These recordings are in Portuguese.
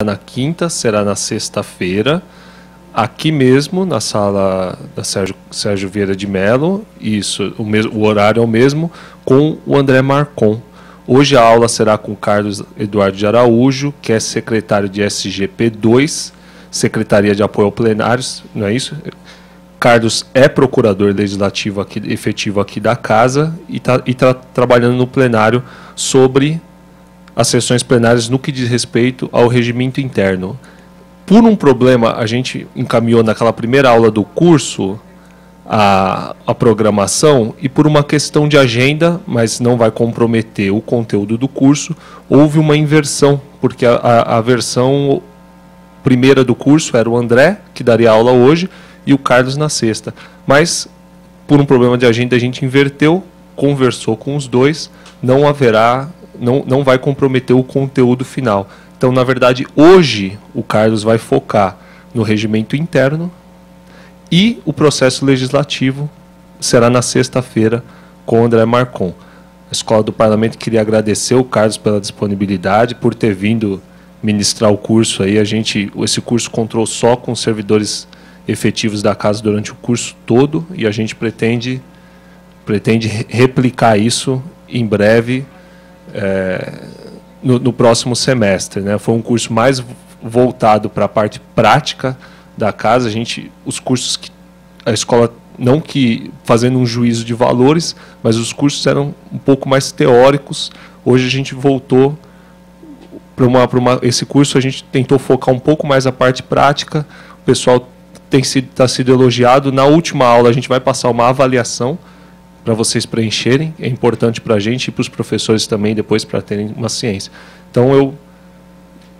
na quinta, será na sexta-feira, aqui mesmo, na sala da Sérgio Vieira de Mello, isso, o horário é o mesmo, com o André Marcon. Hoje a aula será com o Carlos Eduardo de Araújo, que é secretário de SGP2, Secretaria de Apoio ao Plenários, não é isso? Carlos é procurador legislativo aqui, efetivo aqui da Casa e está trabalhando no plenário sobre as sessões plenárias no que diz respeito ao regimento interno. Por um problema, a gente encaminhou naquela primeira aula do curso a programação e por uma questão de agenda, mas não vai comprometer o conteúdo do curso, houve uma inversão, porque a versão primeira do curso era o André, que daria aula hoje, e o Carlos na sexta. Mas, por um problema de agenda, a gente inverteu, conversou com os dois, não haverá, não vai comprometer o conteúdo final. Então, na verdade, hoje o Carlos vai focar no regimento interno e o processo legislativo será na sexta-feira com o André Marcon. A Escola do Parlamento queria agradecer o Carlos pela disponibilidade, por ter vindo ministrar o curso aí. Esse curso contou só com servidores efetivos da Casa durante o curso todo e a gente pretende replicar isso em breve, no próximo semestre, né? Foi um curso mais voltado para a parte prática da Casa. Os cursos que a escola, não que fazendo um juízo de valores, mas os cursos eram um pouco mais teóricos. Hoje a gente voltou esse curso, a gente tentou focar um pouco mais a parte prática. O pessoal está sido elogiado. Na última aula a gente vai passar uma avaliação para vocês preencherem, é importante para a gente e para os professores também depois para terem uma ciência. Então eu,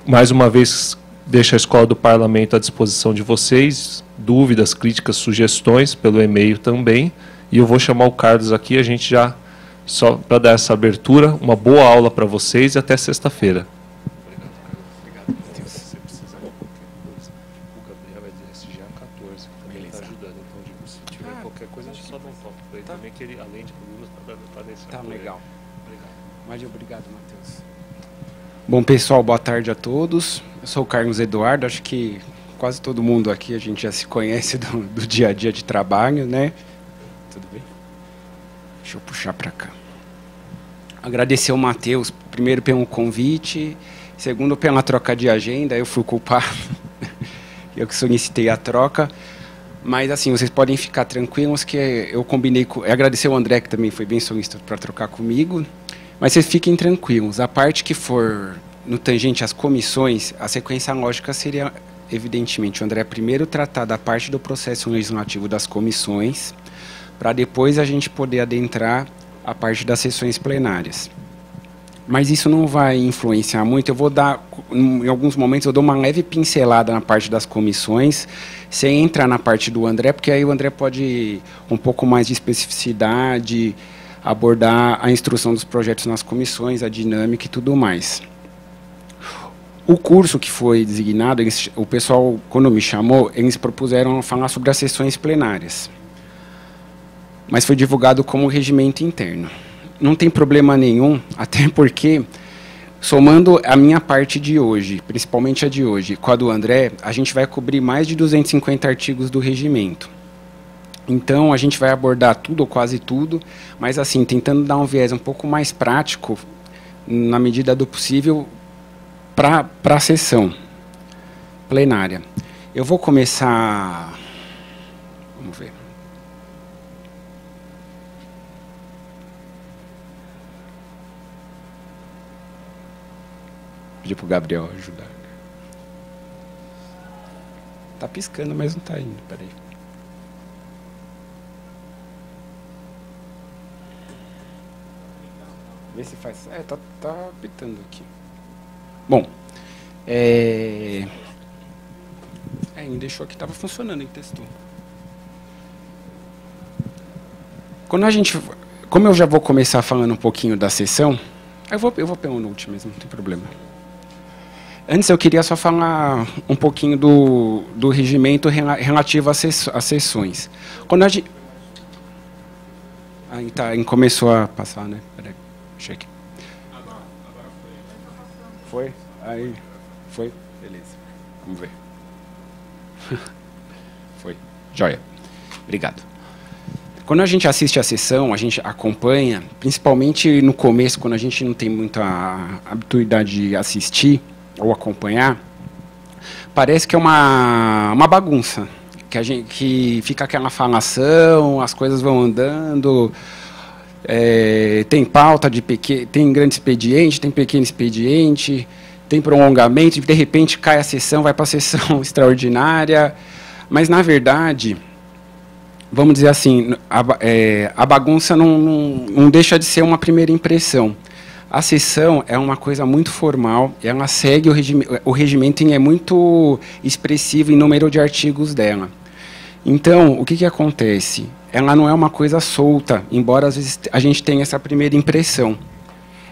mais uma vez, deixo a Escola do Parlamento à disposição de vocês, dúvidas, críticas, sugestões pelo e-mail também, e eu vou chamar o Carlos aqui, a gente já, só para dar essa abertura, uma boa aula para vocês e até sexta-feira. Tá legal. Mas obrigado, Matheus. Bom, pessoal, boa tarde a todos. Eu sou o Carlos Eduardo, acho que quase todo mundo aqui a gente já se conhece do dia a dia de trabalho, né? Tudo bem? Deixa eu puxar para cá. Agradecer ao Matheus, primeiro pelo convite, segundo pela troca de agenda, eu fui culpado, eu que solicitei a troca. Mas, assim, vocês podem ficar tranquilos que eu combinei com... Agradecer ao André, que também foi bem solicitado para trocar comigo. Mas vocês fiquem tranquilos. A parte que for no tangente às comissões, a sequência lógica seria, evidentemente, o André primeiro tratar da parte do processo legislativo das comissões, para depois a gente poder adentrar a parte das sessões plenárias. Mas isso não vai influenciar muito. Eu vou dar, em alguns momentos, eu dou uma leve pincelada na parte das comissões, sem entrar na parte do André, porque aí o André pode, um pouco mais de especificidade, abordar a instrução dos projetos nas comissões, a dinâmica e tudo mais. O curso que foi designado, o pessoal, quando me chamou, eles propuseram falar sobre as sessões plenárias. Mas foi divulgado como regimento interno. Não tem problema nenhum, até porque, somando a minha parte de hoje, principalmente a de hoje, com a do André, a gente vai cobrir mais de 250 artigos do regimento. Então, a gente vai abordar tudo ou quase tudo, mas, assim, tentando dar um viés um pouco mais prático, na medida do possível, para a sessão plenária. Eu vou começar... Vamos ver. Pedir para o Gabriel ajudar. Está piscando, mas não está indo. Peraí. Vê se faz... tá apitando aqui. Bom, ele deixou que estava funcionando, ele testou. Quando a gente... Como eu já vou começar falando um pouquinho da sessão, eu vou pelo note mesmo, não tem problema. Antes, eu queria só falar um pouquinho do regimento relativo às sessões. Quando a gente... Aí tá, começou a passar, né? Peraí, deixa aqui. Foi? Aí, foi? Beleza. Vamos ver. Foi. Joia. Obrigado. Quando a gente assiste a sessão, a gente acompanha, principalmente no começo, quando a gente não tem muita habitude de assistir ou acompanhar, parece que é uma bagunça, que fica aquela falação, as coisas vão andando, tem pauta tem grande expediente, tem pequeno expediente, tem prolongamento, e de repente cai a sessão, vai para a sessão extraordinária, mas na verdade, vamos dizer assim, a bagunça não deixa de ser uma primeira impressão. A sessão é uma coisa muito formal, ela segue o regimento e é muito expressivo em número de artigos dela. Então, o que acontece? Ela não é uma coisa solta, embora às vezes a gente tenha essa primeira impressão.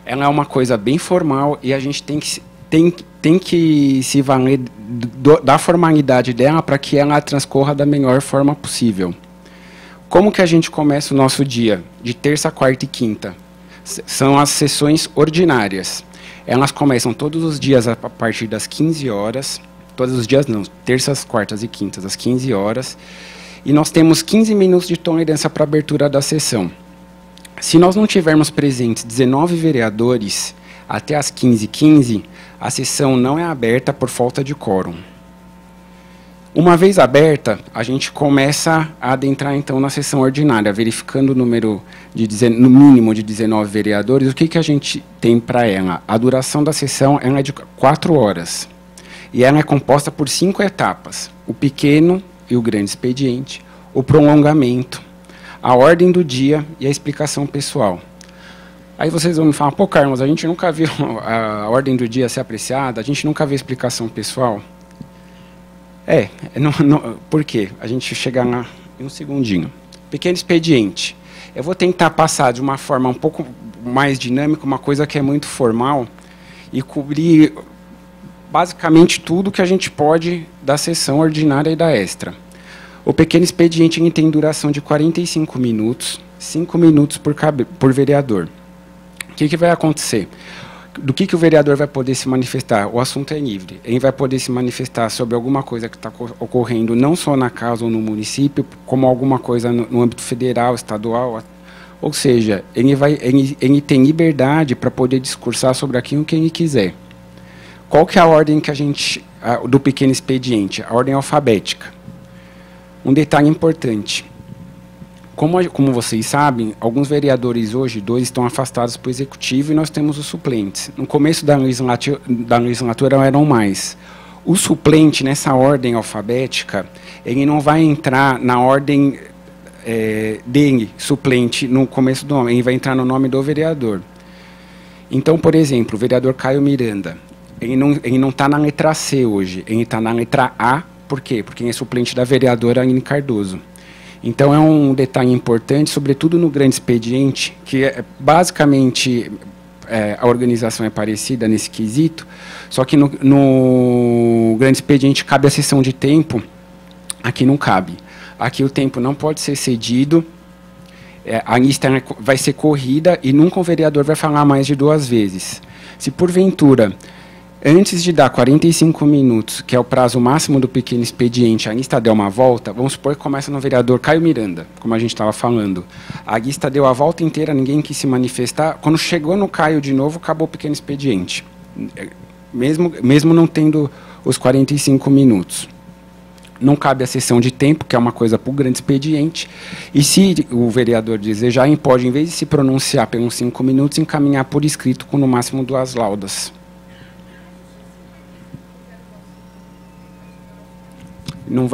Ela é uma coisa bem formal e a gente tem que se valer da formalidade dela para que ela transcorra da melhor forma possível. Como que a gente começa o nosso dia? De terça, quarta e quinta. São as sessões ordinárias. Elas começam todos os dias a partir das 15 horas. Todos os dias não, terças, quartas e quintas, às 15 horas. E nós temos 15 minutos de tolerância para a abertura da sessão. Se nós não tivermos presentes 19 vereadores até às 15h15, a sessão não é aberta por falta de quórum. Uma vez aberta, a gente começa a adentrar, então, na sessão ordinária, verificando o número no mínimo de 19 vereadores. O que a gente tem para ela? A duração da sessão ela é de 4 horas. E ela é composta por 5 etapas. O pequeno e o grande expediente, o prolongamento, a ordem do dia e a explicação pessoal. Aí vocês vão me falar, pô, Carlos, a gente nunca viu a ordem do dia ser apreciada, a gente nunca viu a explicação pessoal. Por quê? A gente chega lá em um segundinho. Pequeno expediente. Eu vou tentar passar de uma forma um pouco mais dinâmica, uma coisa que é muito formal, e cobrir basicamente tudo que a gente pode da sessão ordinária e da extra. O pequeno expediente tem duração de 45 minutos, 5 minutos por vereador. O que vai acontecer? Do que o vereador vai poder se manifestar? O assunto é livre. Ele vai poder se manifestar sobre alguma coisa que está ocorrendo não só na casa ou no município, como alguma coisa no âmbito federal, estadual. Ou seja, ele tem liberdade para poder discursar sobre aquilo que ele quiser. Qual que é a ordem do pequeno expediente? A ordem alfabética. Um detalhe importante. Como vocês sabem, alguns vereadores hoje, 2 estão afastados para o executivo e nós temos os suplentes. No começo da legislatura eram mais. O suplente, nessa ordem alfabética, ele não vai entrar na ordem dele, suplente, no começo do nome, ele vai entrar no nome do vereador. Então, por exemplo, o vereador Caio Miranda, ele não está na letra C hoje, ele está na letra A. Por quê? Porque ele é suplente da vereadora Aline Cardoso. Então, é um detalhe importante, sobretudo no grande expediente, que basicamente a organização é parecida nesse quesito, só que no grande expediente cabe a cessão de tempo, aqui não cabe. Aqui o tempo não pode ser cedido, a lista vai ser corrida e nunca o vereador vai falar mais de 2 vezes. Se porventura, antes de dar 45 minutos, que é o prazo máximo do pequeno expediente, a lista deu uma volta, vamos supor que começa no vereador Caio Miranda, como a gente estava falando. A lista deu a volta inteira, ninguém quis se manifestar. Quando chegou no Caio de novo, acabou o pequeno expediente. Mesmo não tendo os 45 minutos. Não cabe a cessão de tempo, que é uma coisa para o grande expediente. E se o vereador desejar, ele pode, em vez de se pronunciar pelos 5 minutos, encaminhar por escrito com no máximo 2 laudas.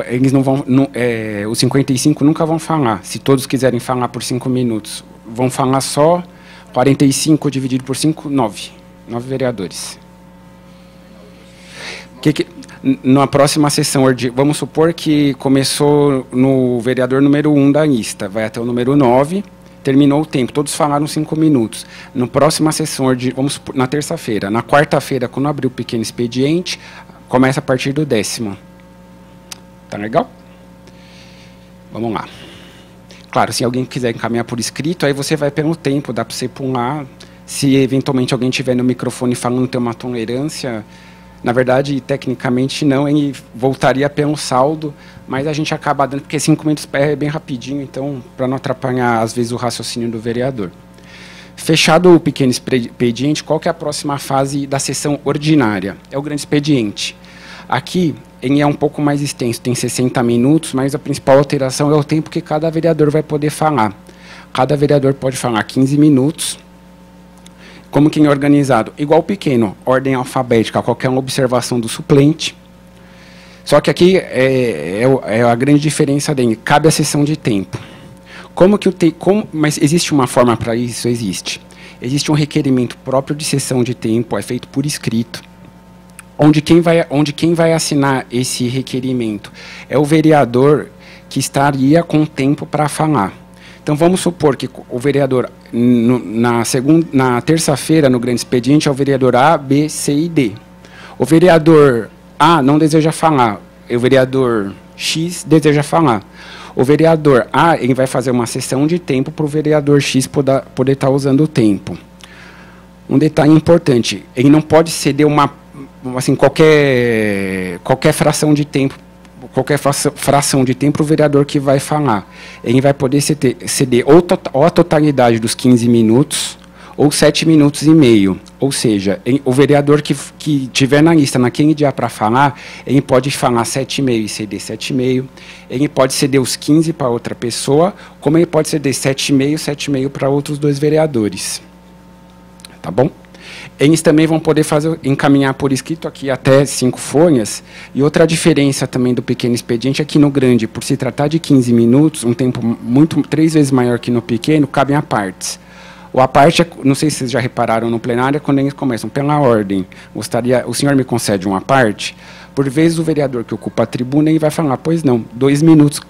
Eles não vão, os 55 nunca vão falar, se todos quiserem falar por 5 minutos. Vão falar só 45 dividido por 5, 9 vereadores. Na próxima sessão, vamos supor que começou no vereador número 1 da lista, vai até o número 9, terminou o tempo, todos falaram 5 minutos. Na próxima sessão, vamos supor, na terça-feira. Na quarta-feira, quando abrir o pequeno expediente, começa a partir do 10º. Tá legal? Vamos lá. Claro, se alguém quiser encaminhar por escrito, aí você vai pelo tempo, dá para você pular. Se eventualmente alguém tiver no microfone falando, tem uma tolerância, Na verdade, tecnicamente não, ele voltaria a ter um saldo, mas a gente acaba dando, porque 5 minutos é bem rapidinho, então, para não atrapalhar, às vezes, o raciocínio do vereador. Fechado o pequeno expediente, qual que é a próxima fase da sessão ordinária? É o grande expediente. Aqui, ele é um pouco mais extenso, tem 60 minutos, mas a principal alteração é o tempo que cada vereador vai poder falar. Cada vereador pode falar 15 minutos. Como que é organizado? Igual o pequeno, ordem alfabética, qualquer uma observação do suplente. Só que aqui é a grande diferença dele, cabe a sessão de tempo. Mas existe uma forma para isso? Existe. Existe um requerimento próprio de sessão de tempo, é feito por escrito, onde quem vai assinar esse requerimento é o vereador que estaria com tempo para falar. Então, vamos supor que o vereador, na terça-feira, no grande expediente, é o vereador A, B, C e D. O vereador A não deseja falar, o vereador X deseja falar. O vereador A, ele vai fazer uma sessão de tempo para o vereador X poder estar usando o tempo. Um detalhe importante, ele não pode ceder qualquer fração de tempo, para o vereador que vai falar. Ele vai poder ceder ou a totalidade dos 15 minutos, ou 7 minutos e meio. Ou seja, o vereador que tiver na lista naquele dia para falar, ele pode falar 7,5 e ceder 7,5. Ele pode ceder os 15 para outra pessoa, como ele pode ceder 7,5 para outros 2 vereadores. Tá bom? Eles também vão poder encaminhar por escrito aqui até 5 folhas. E outra diferença também do pequeno expediente é que no grande, por se tratar de 15 minutos, um tempo 3 vezes maior que no pequeno, cabem a partes. O a parte, não sei se vocês já repararam no plenário, é quando eles começam pela ordem. O senhor me concede uma parte? Por vezes o vereador que ocupa a tribuna ele vai falar, pois não, 2 minutos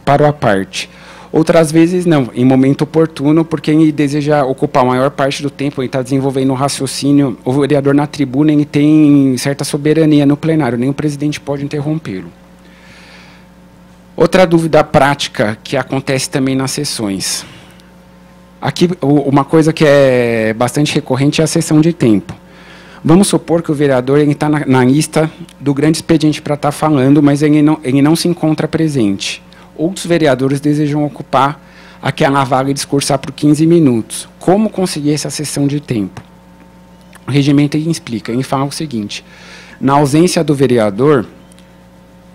para a parte. Outras vezes não, em momento oportuno, porque ele deseja ocupar a maior parte do tempo, ele está desenvolvendo um raciocínio. O vereador na tribuna ele tem certa soberania no plenário, nem o presidente pode interrompê-lo. Outra dúvida prática que acontece também nas sessões. Aqui, uma coisa que é bastante recorrente é a sessão de tempo. Vamos supor que o vereador está na lista do grande expediente para estar falando, mas ele não se encontra presente. Outros vereadores desejam ocupar aquela vaga e discursar por 15 minutos. Como conseguir essa sessão de tempo? O regimento ele explica, ele fala o seguinte, na ausência do vereador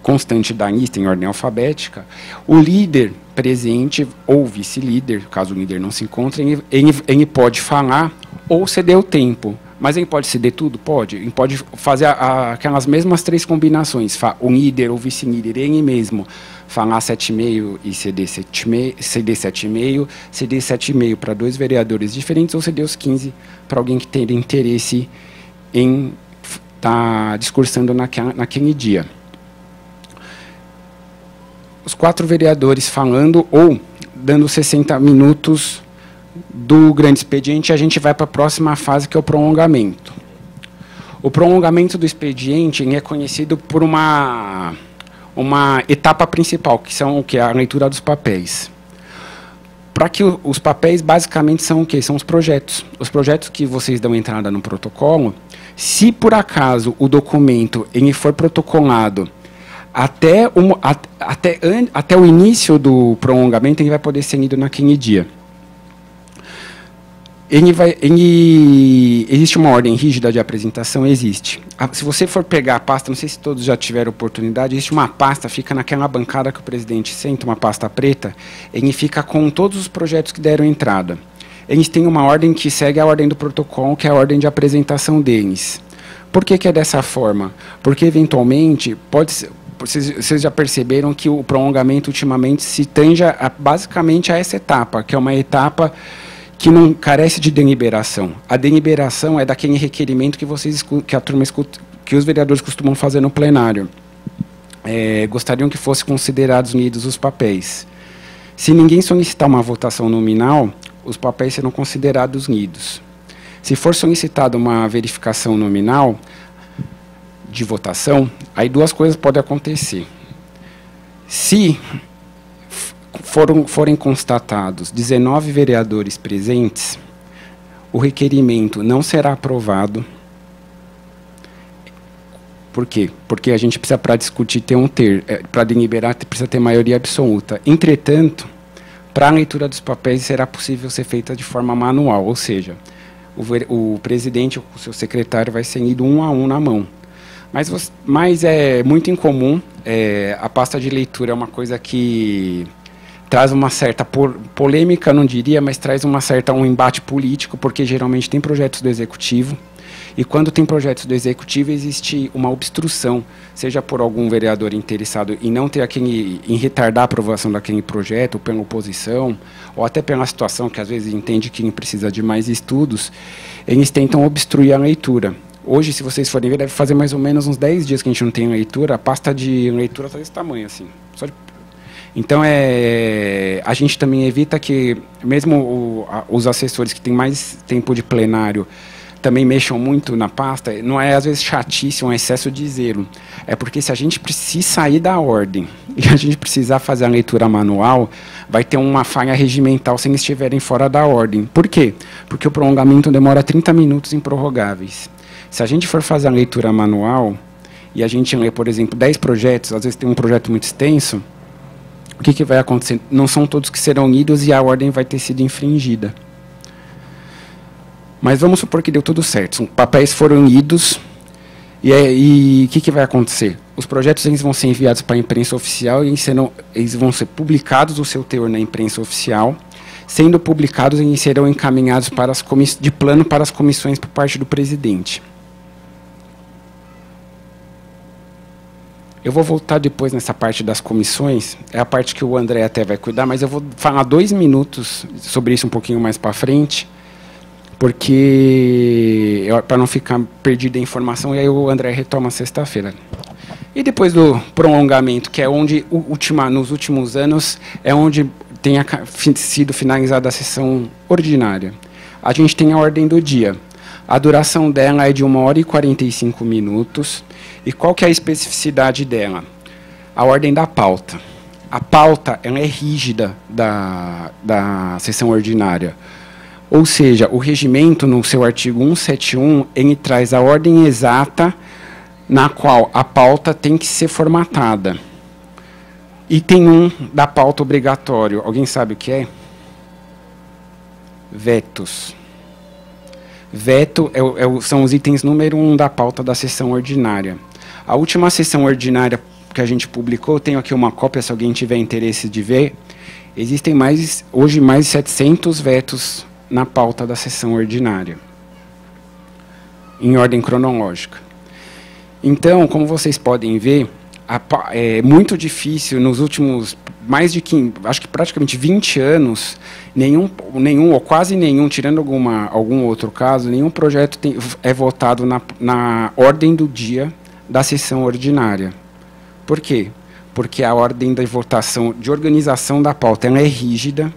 constante da lista em ordem alfabética, o líder presente ou vice-líder, caso o líder não se encontre, ele pode falar ou ceder o tempo. Mas ele pode ceder tudo? Pode. Ele pode fazer aquelas mesmas 3 combinações. O líder ou vice-líder, ele mesmo, falar 7,5 e ceder 7,5, ceder 7,5 para 2 vereadores diferentes, ou ceder os 15 para alguém que tenha interesse em estar discursando naquele dia. Os 4 vereadores falando ou dando 60 minutos do grande expediente, a gente vai para a próxima fase, que é o prolongamento. O prolongamento do expediente é conhecido por uma etapa principal, que é a leitura dos papéis. Para que os papéis basicamente são o quê? São os projetos. Os projetos que vocês dão entrada no protocolo, se por acaso o documento ele for protocolado até o início do prolongamento, ele vai poder ser lido naquele dia. Existe uma ordem rígida de apresentação? Existe. Se você for pegar a pasta, não sei se todos já tiveram oportunidade, existe uma pasta, fica naquela bancada que o presidente senta, uma pasta preta, ele fica com todos os projetos que deram entrada. Eles têm uma ordem que segue a ordem do protocolo, que é a ordem de apresentação deles. Por que é dessa forma? Porque, eventualmente, vocês já perceberam que o prolongamento, ultimamente, se tange basicamente a essa etapa, que é uma etapa que não carece de deliberação. A deliberação é daquele requerimento que os vereadores costumam fazer no plenário. Gostariam que fossem considerados lidos os papéis. Se ninguém solicitar uma votação nominal, os papéis serão considerados lidos. Se for solicitada uma verificação nominal de votação, aí 2 coisas podem acontecer. Se forem constatados 19 vereadores presentes, o requerimento não será aprovado. Por quê? Porque a gente precisa, para discutir, para deliberar, precisa ter maioria absoluta. Entretanto, para a leitura dos papéis será possível ser feita de forma manual, ou seja, o presidente ou o seu secretário vai ser ido um a um na mão. Mas é muito incomum, a pasta de leitura é uma coisa que traz uma certa polêmica, não diria, mas traz um embate político, porque geralmente tem projetos do Executivo, e quando tem projetos do Executivo existe uma obstrução, seja por algum vereador interessado em não ter em retardar a aprovação daquele projeto, ou pela oposição, ou até pela situação que às vezes entende que precisa de mais estudos, eles tentam obstruir a leitura. Hoje, se vocês forem ver, deve fazer mais ou menos uns 10 dias que a gente não tem leitura, a pasta de leitura está desse tamanho, assim. Então, a gente também evita que, mesmo os assessores que têm mais tempo de plenário, também mexam muito na pasta, não é, às vezes, chatice, um excesso de zelo. É porque se a gente precisa sair da ordem e a gente precisar fazer a leitura manual, vai ter uma falha regimental se eles estiverem fora da ordem. Por quê? Porque o prolongamento demora 30 minutos improrrogáveis. Se a gente for fazer a leitura manual e a gente lê, por exemplo, 10 projetos, às vezes tem um projeto muito extenso, o que vai acontecer? Não são todos que serão lidos e a ordem vai ter sido infringida. Mas vamos supor que deu tudo certo. Os papéis foram lidos e o que vai acontecer? Os projetos eles vão ser enviados para a imprensa oficial e eles vão ser publicados o seu teor na imprensa oficial. Sendo publicados, eles serão encaminhados de plano para as comissões por parte do presidente. Eu vou voltar depois nessa parte das comissões, é a parte que o André até vai cuidar, mas eu vou falar 2 minutos sobre isso um pouquinho mais para frente, porque para não ficar perdida a informação, e aí o André retoma sexta-feira. E depois do prolongamento, que é onde, nos últimos anos, é onde tenha sido finalizada a sessão ordinária. A gente tem a ordem do dia. A duração dela é de 1h45 minutos. E qual que é a especificidade dela? A ordem da pauta. A pauta ela é rígida da sessão ordinária. Ou seja, o regimento, no seu artigo 171, ele traz a ordem exata na qual a pauta tem que ser formatada. Item 1 da pauta obrigatório. Alguém sabe o que é? Vetos. Veto são os itens número 1 da pauta da sessão ordinária. A última sessão ordinária que a gente publicou, tenho aqui uma cópia, se alguém tiver interesse de ver, existem hoje mais de 700 vetos na pauta da sessão ordinária, em ordem cronológica. Então, como vocês podem ver, é muito difícil, nos últimos acho que praticamente 20 anos, nenhum ou quase nenhum, tirando algum outro caso, nenhum projeto é votado na ordem do dia da sessão ordinária. Por quê? Porque a ordem da votação, de organização da pauta, ela é rígida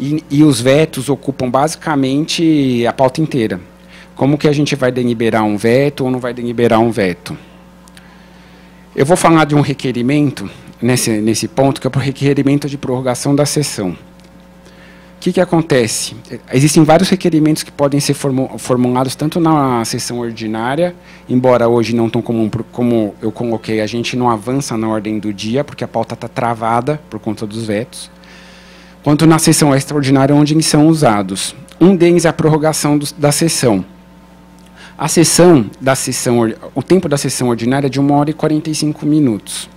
e os vetos ocupam basicamente a pauta inteira. Como que a gente vai deliberar um veto ou não vai deliberar um veto? Eu vou falar de um requerimento nesse ponto, que é o requerimento de prorrogação da sessão. O que acontece? Existem vários requerimentos que podem ser formulados tanto na sessão ordinária, embora hoje não tão comum, como eu coloquei, a gente não avança na ordem do dia, porque a pauta está travada por conta dos vetos, quanto na sessão extraordinária, onde eles são usados. Um deles é a prorrogação da sessão. O tempo da sessão ordinária é de 1h45 minutos.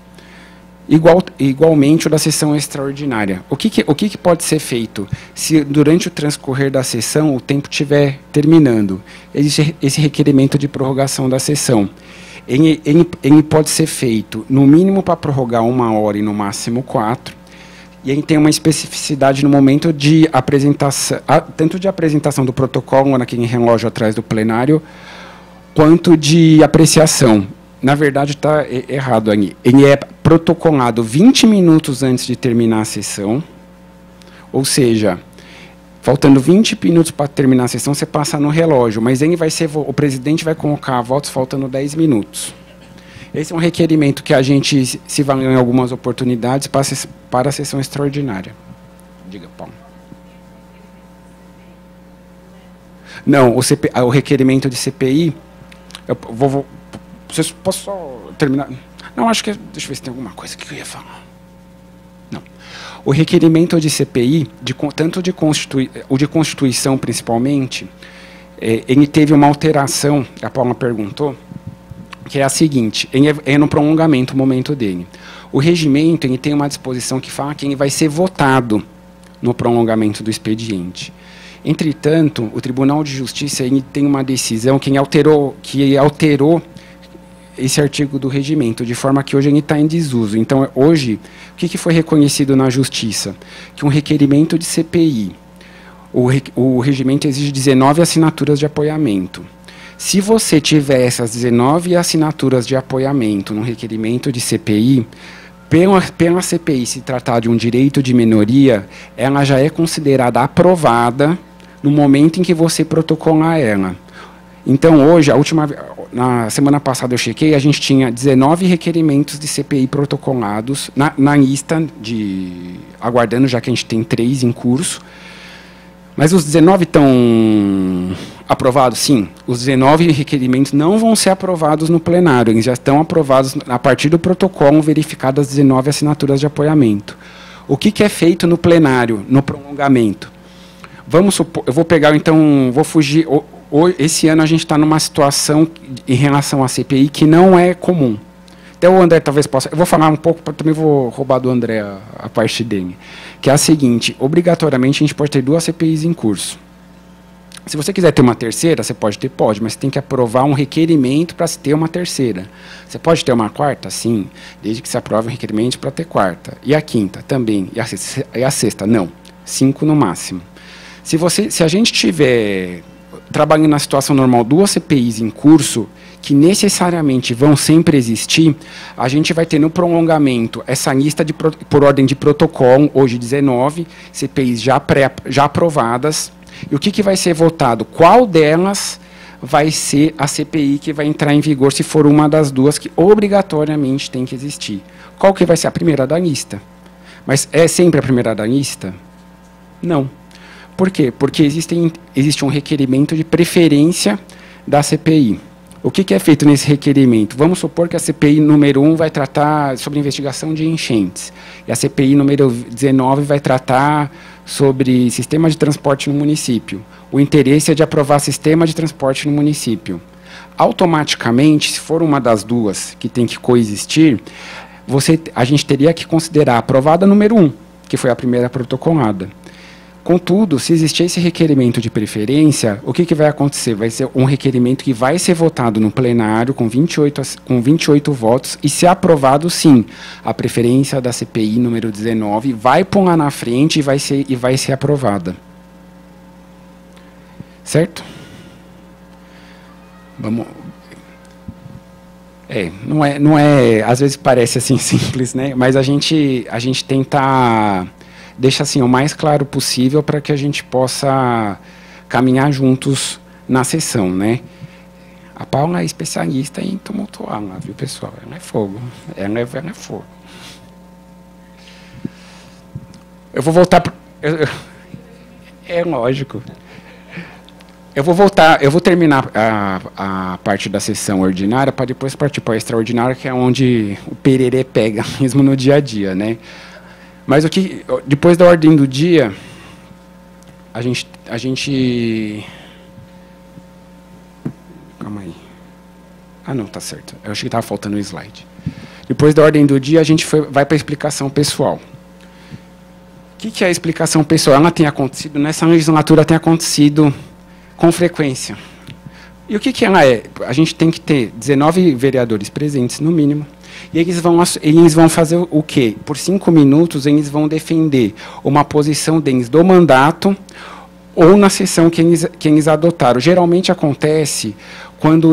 Igualmente o da sessão extraordinária. O que pode ser feito se durante o transcorrer da sessão o tempo estiver terminando? Existe esse requerimento de prorrogação da sessão. Ele pode ser feito, no mínimo, para prorrogar 1 hora e no máximo 4. E ele tem uma especificidade no momento de apresentação, tanto de apresentação do protocolo naquele relógio atrás do plenário, quanto de apreciação. Na verdade, está errado ali. Ele é protocolado 20 minutos antes de terminar a sessão, ou seja, faltando 20 minutos para terminar a sessão, você passa no relógio, mas o presidente vai colocar votos faltando 10 minutos. Esse é um requerimento que a gente se valeu em algumas oportunidades para a sessão extraordinária. Diga, Paulo. Não, o requerimento de CPI, Posso só terminar? Não, acho que... Deixa eu ver se tem alguma coisa que eu ia falar. Não. O requerimento de CPI, tanto o de Constituição principalmente, ele teve uma alteração, a Paula perguntou, que é a seguinte, é no prolongamento o momento dele. O regimento ele tem uma disposição que fala que ele vai ser votado no prolongamento do expediente. Entretanto, o Tribunal de Justiça ele tem uma decisão que alterou esse artigo do regimento, de forma que hoje ele está em desuso. Então, hoje, o que foi reconhecido na Justiça? Que um requerimento de CPI, o regimento exige 19 assinaturas de apoiamento. Se você tiver essas 19 assinaturas de apoiamento no requerimento de CPI, pela CPI se tratar de um direito de minoria, ela já é considerada aprovada no momento em que você protocolar ela. Então, hoje, na semana passada eu chequei, a gente tinha 19 requerimentos de CPI protocolados na lista, aguardando, já que a gente tem 3 em curso. Mas os 19 estão aprovados? Sim. Os 19 requerimentos não vão ser aprovados no plenário, eles já estão aprovados a partir do protocolo, verificadas as 19 assinaturas de apoiamento. O que é feito no plenário, no prolongamento? Vamos supor, eu vou pegar, então, vou fugir... Esse ano a gente está numa situação em relação à CPI que não é comum. Até o André talvez possa... Eu vou falar um pouco, também vou roubar do André a parte dele. Que é a seguinte, obrigatoriamente a gente pode ter 2 CPIs em curso. Se você quiser ter uma terceira, você pode ter, pode, mas você tem que aprovar um requerimento para se ter uma terceira. Você pode ter uma quarta? Sim, desde que se aprove um requerimento para ter quarta. E a quinta? Também. E a sexta? Não. 5 no máximo. Se a gente tiver... trabalhando na situação normal, 2 CPIs em curso, que necessariamente vão sempre existir, a gente vai ter no prolongamento essa lista por ordem de protocolo, hoje 19, CPIs já aprovadas. E o que vai ser votado? Qual delas vai ser a CPI que vai entrar em vigor, se for uma das 2 que obrigatoriamente tem que existir? Qual que vai ser a primeira da lista? Mas é sempre a primeira da lista? Não. Por quê? Porque existe um requerimento de preferência da CPI. O que é feito nesse requerimento? Vamos supor que a CPI número 1 vai tratar sobre investigação de enchentes. E a CPI número 19 vai tratar sobre sistema de transporte no município. O interesse é de aprovar sistema de transporte no município. Automaticamente, se for uma das 2 que tem que coexistir, a gente teria que considerar a aprovada número 1, que foi a primeira protocolada. Contudo, se existir esse requerimento de preferência, o que vai acontecer? Vai ser um requerimento que vai ser votado no plenário com 28 votos, e se aprovado, sim, a preferência da CPI número 19 vai pôr lá na frente e vai ser aprovada. Certo? Vamos... não é, às vezes parece assim simples, né? Mas a gente tenta... deixa assim o mais claro possível para que a gente possa caminhar juntos na sessão, né? A Paula é especialista em tumultuar lá, viu, pessoal? Ela é fogo. Ela é fogo. Eu vou voltar... É lógico. Eu vou terminar a parte da sessão ordinária para depois partir para a extraordinária, que é onde o pererê pega mesmo no dia a dia, né? Mas depois da ordem do dia, a gente... Calma aí. Ah, não, tá certo. Eu achei que estava faltando um slide. Depois da ordem do dia, a gente vai para a explicação pessoal. O que é a explicação pessoal? Ela tem acontecido, nessa legislatura tem acontecido com frequência. E o que ela é? A gente tem que ter 19 vereadores presentes, no mínimo. E eles vão fazer o quê? Por 5 minutos, eles vão defender uma posição deles do mandato ou na sessão que eles adotaram. Geralmente acontece quando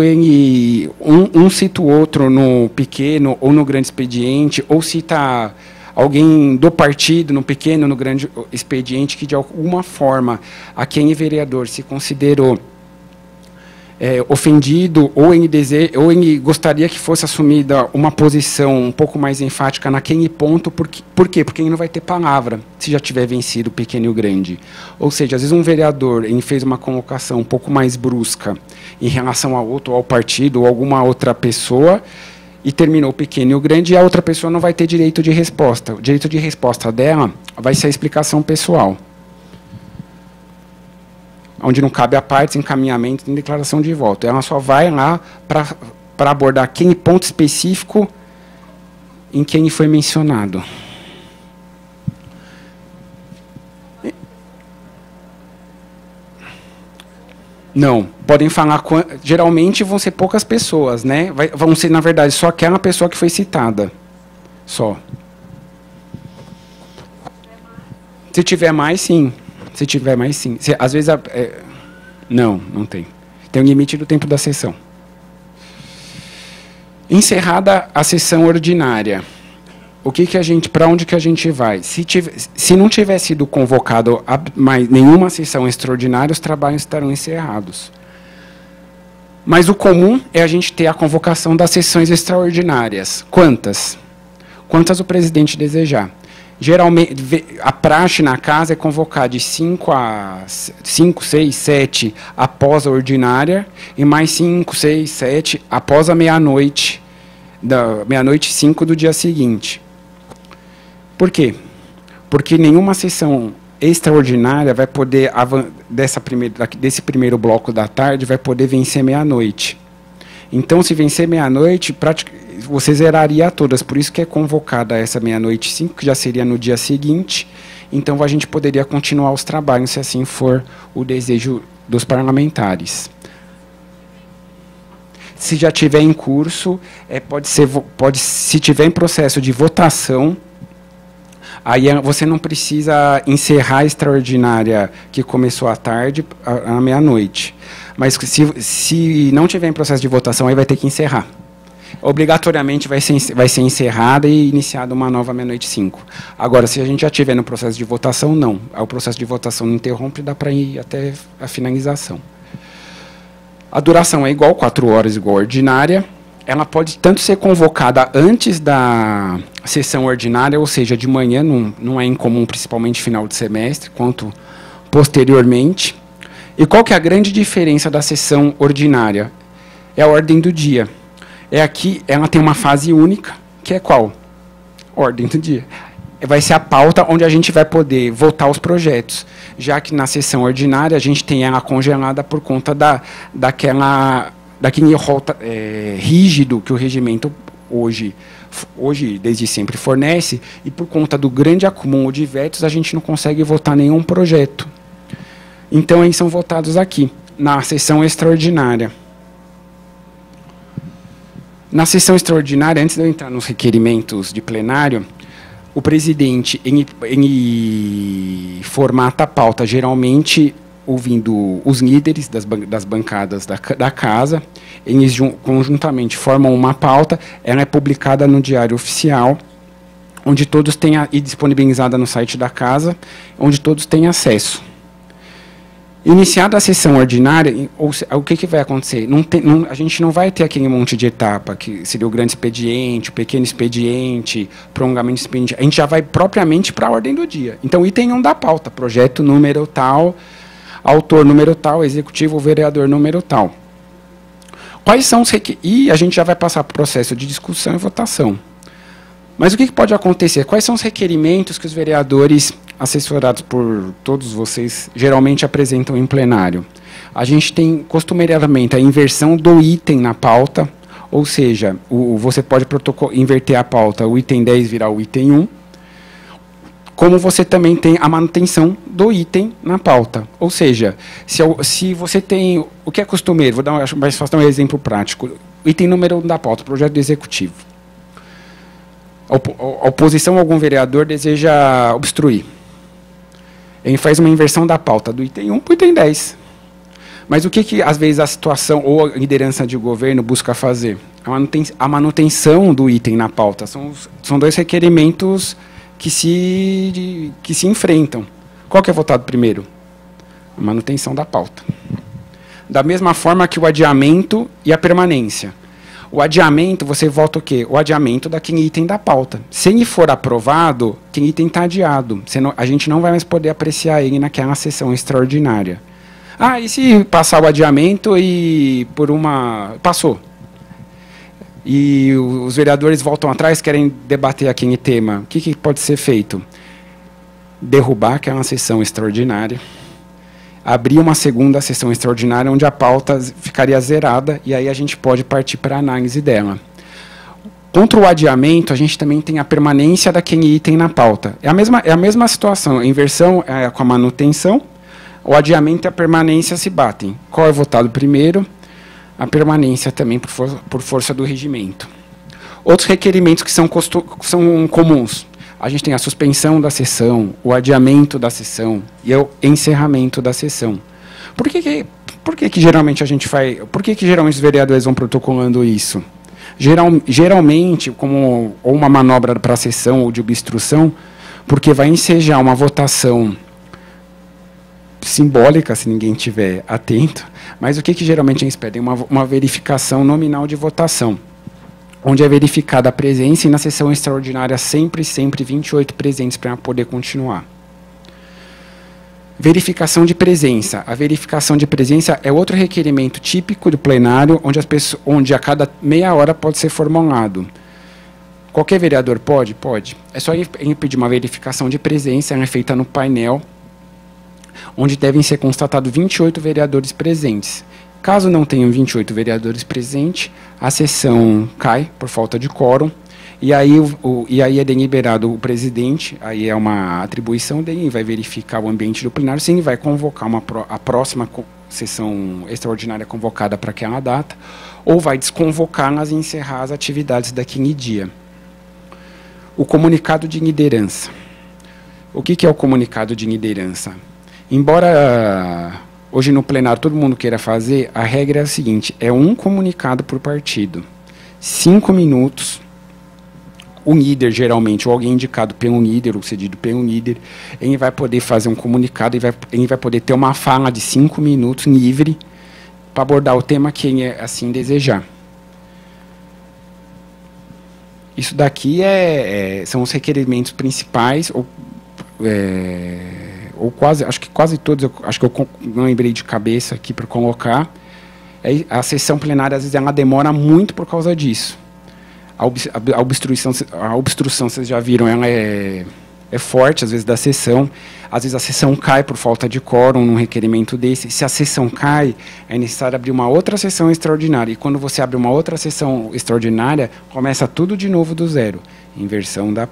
um cita o outro no pequeno ou no grande expediente, ou cita alguém do partido no pequeno ou no grande expediente, que de alguma forma aquele vereador se considerou ofendido ou ele gostaria que fosse assumida uma posição um pouco mais enfática naquele ponto. Por quê? Porque ele não vai ter palavra se já tiver vencido o pequeno e o grande. Ou seja, às vezes um vereador ele fez uma convocação um pouco mais brusca em relação ao outro, ao partido ou alguma outra pessoa, e terminou o pequeno e o grande, e a outra pessoa não vai ter direito de resposta. O direito de resposta dela vai ser a explicação pessoal, onde não cabe a partes, encaminhamento nem declaração de voto. Ela só vai lá para abordar aquele ponto específico em quem foi mencionado. Não, podem falar, geralmente vão ser poucas pessoas, né? Vão ser, na verdade, só aquela pessoa que foi citada. Só. Se tiver mais, sim. Se tiver mais, sim. Às vezes, não tem. Tem um limite do tempo da sessão. Encerrada a sessão ordinária, para onde que a gente vai? Se não tiver sido convocado mais nenhuma sessão extraordinária, os trabalhos estarão encerrados. Mas o comum é a gente ter a convocação das sessões extraordinárias. Quantas? Quantas o presidente desejar. Geralmente, a praxe na casa é convocar de 5, 6, 7 após a ordinária e mais 5, 6, 7 após a meia-noite, da meia-noite 5 do dia seguinte. Por quê? Porque nenhuma sessão extraordinária vai poder, desse primeiro bloco da tarde, vai poder vencer meia-noite. Então, se vencer meia-noite, você zeraria todas. Por isso que é convocada essa meia-noite 5, que já seria no dia seguinte. Então, a gente poderia continuar os trabalhos, se assim for o desejo dos parlamentares. Se já tiver em curso, se tiver em processo de votação, aí você não precisa encerrar a extraordinária que começou à tarde, à meia-noite. Mas se não tiver em processo de votação, aí vai ter que encerrar. Obrigatoriamente vai ser encerrada e iniciada uma nova meia-noite 5. Agora, se a gente já tiver no processo de votação, não. O processo de votação não interrompe, dá para ir até a finalização. A duração é igual, 4 horas, igual a ordinária. Ela pode tanto ser convocada antes da sessão ordinária, ou seja, de manhã, não é incomum, principalmente final de semestre, quanto posteriormente. E qual que é a grande diferença da sessão ordinária? É a ordem do dia. Aqui, ela tem uma fase única, que é qual? Ordem do dia. Vai ser a pauta onde a gente vai poder votar os projetos, já que na sessão ordinária a gente tem ela congelada por conta daquele rol rígido que o regimento hoje, desde sempre, fornece, e por conta do grande acúmulo de vetos, a gente não consegue votar nenhum projeto. Então, eles são votados aqui, na sessão extraordinária. Na sessão extraordinária, antes de eu entrar nos requerimentos de plenário, o presidente ele formata a pauta, geralmente ouvindo os líderes das bancadas da casa. Eles conjuntamente formam uma pauta, ela é publicada no Diário Oficial, onde todos têm, e disponibilizada no site da casa, onde todos têm acesso. Iniciada a sessão ordinária, o que vai acontecer? A gente não vai ter aquele monte de etapa, que seria o grande expediente, o pequeno expediente, prolongamento de expediente. A gente já vai propriamente para a ordem do dia. Então, item 1 da pauta, projeto número tal, autor número tal, executivo, vereador número tal. Quais são os requisitos? E a gente já vai passar para o processo de discussão e votação. Mas o que pode acontecer? Quais são os requerimentos que os vereadores, assessorados por todos vocês, geralmente apresentam em plenário? A gente tem, costumeiramente, a inversão do item na pauta, ou seja, você pode inverter a pauta, o item 10 virar o item 1, como você também tem a manutenção do item na pauta. Ou seja, se você tem... O que é costumeiro? Vou fazer um exemplo prático. Item número 1 da pauta, projeto do executivo. A oposição a algum vereador deseja obstruir. Ele faz uma inversão da pauta do item 1 para o item 10. Mas o que, às vezes, a situação ou a liderança de governo busca fazer? A manutenção do item na pauta. São dois requerimentos que se enfrentam. Qual que é votado primeiro? A manutenção da pauta. Da mesma forma que o adiamento e a permanência. O adiamento, você volta o quê? O adiamento daquele item da pauta. Se ele for aprovado, aquele item está adiado. A gente não vai mais poder apreciar ele naquela sessão extraordinária. Ah, e se passar o adiamento e por uma... Passou. E os vereadores voltam atrás, querem debater aquele tema. O que pode ser feito? Derrubar aquela sessão extraordinária, abrir uma segunda sessão extraordinária onde a pauta ficaria zerada e aí a gente pode partir para a análise dela. Contra o adiamento, a gente também tem a permanência daquele item na pauta. É a mesma situação, a inversão é com a manutenção, o adiamento e a permanência se batem. Qual é votado primeiro? A permanência também por força do regimento. Outros requerimentos que são comuns. A gente tem a suspensão da sessão, o adiamento da sessão e o encerramento da sessão. Por que geralmente a gente faz? Por que geralmente os vereadores vão protocolando isso? Geralmente, como ou uma manobra para a sessão ou de obstrução, porque vai ensejar uma votação simbólica, se ninguém estiver atento, mas o que geralmente eles pedem? Uma verificação nominal de votação, onde é verificada a presença e na sessão extraordinária sempre 28 presentes para poder continuar. Verificação de presença. A verificação de presença é outro requerimento típico do plenário, onde a cada meia hora pode ser formulado. Qualquer vereador pode? Pode. É só pedir uma verificação de presença, ela é feita no painel, onde devem ser constatados 28 vereadores presentes. Caso não tenham 28 vereadores presentes, a sessão cai por falta de quórum, e aí é deliberado o presidente, aí é uma atribuição dele, vai verificar o ambiente do plenário, sim, vai convocar a próxima sessão extraordinária convocada para aquela data, ou vai desconvocá-las e encerrar as atividades daquele dia. O comunicado de liderança. O que é o comunicado de liderança? Embora hoje no plenário todo mundo queira fazer, a regra é a seguinte, é um comunicado por partido. 5 minutos, o líder, geralmente, ou alguém indicado pelo líder, ou cedido pelo líder, ele vai poder fazer um comunicado, ele vai poder ter uma fala de 5 minutos livre para abordar o tema que ele assim desejar. Isso daqui são os requerimentos principais, ou quase, acho que quase todos, acho que eu não lembrei de cabeça aqui para colocar. A sessão plenária, às vezes, ela demora muito por causa disso. A obstrução, vocês já viram, ela é forte, às vezes, da sessão. Às vezes, a sessão cai por falta de quórum num requerimento desse. Se a sessão cai, é necessário abrir uma outra sessão extraordinária. E quando você abre uma outra sessão extraordinária, começa tudo de novo do zero.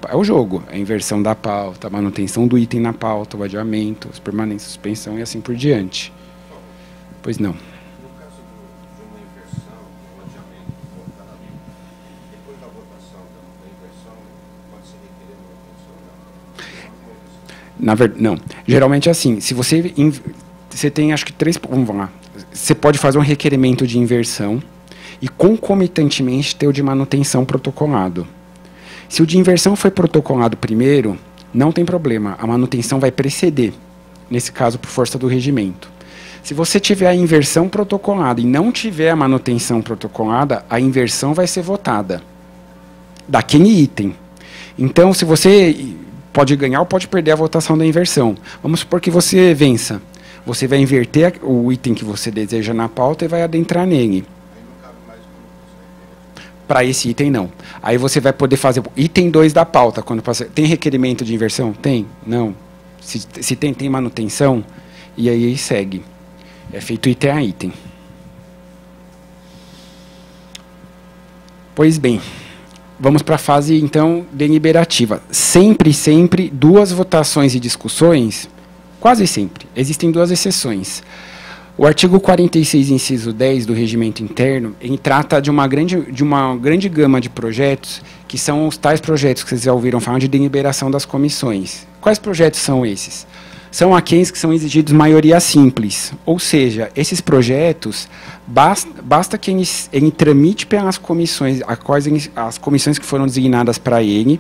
É o jogo, a inversão da pauta, a manutenção do item na pauta, o adiamento, as permanências, suspensão e assim por diante. Pois não. No caso de uma inversão, um adiamento votado, depois da votação da inversão, pode ser requerer manutenção? Não. Geralmente é assim, se você tem, acho que 3... Vamos lá. Você pode fazer um requerimento de inversão e, concomitantemente, ter o de manutenção protocolado. Se o de inversão foi protocolado primeiro, não tem problema, a manutenção vai preceder, nesse caso, por força do regimento. Se você tiver a inversão protocolada e não tiver a manutenção protocolada, a inversão vai ser votada daquele item. Então, se você pode ganhar ou pode perder a votação da inversão. Vamos supor que você vença. Você vai inverter o item que você deseja na pauta e vai adentrar nele. Para esse item, não. Aí você vai poder fazer item 2 da pauta. Tem requerimento de inversão? Tem? Não. Se tem manutenção, e aí segue. É feito item a item. Pois bem, vamos para a fase, então, deliberativa. Sempre, 2 votações e discussões, quase sempre. Existem 2 exceções. O artigo 46, inciso 10 do regimento interno, ele trata de uma grande gama de projetos, que são os tais projetos que vocês já ouviram falar de deliberação das comissões. Quais projetos são esses? São aqueles que são exigidos maioria simples, ou seja, esses projetos, basta que ele tramite pelas comissões, as comissões que foram designadas para ele,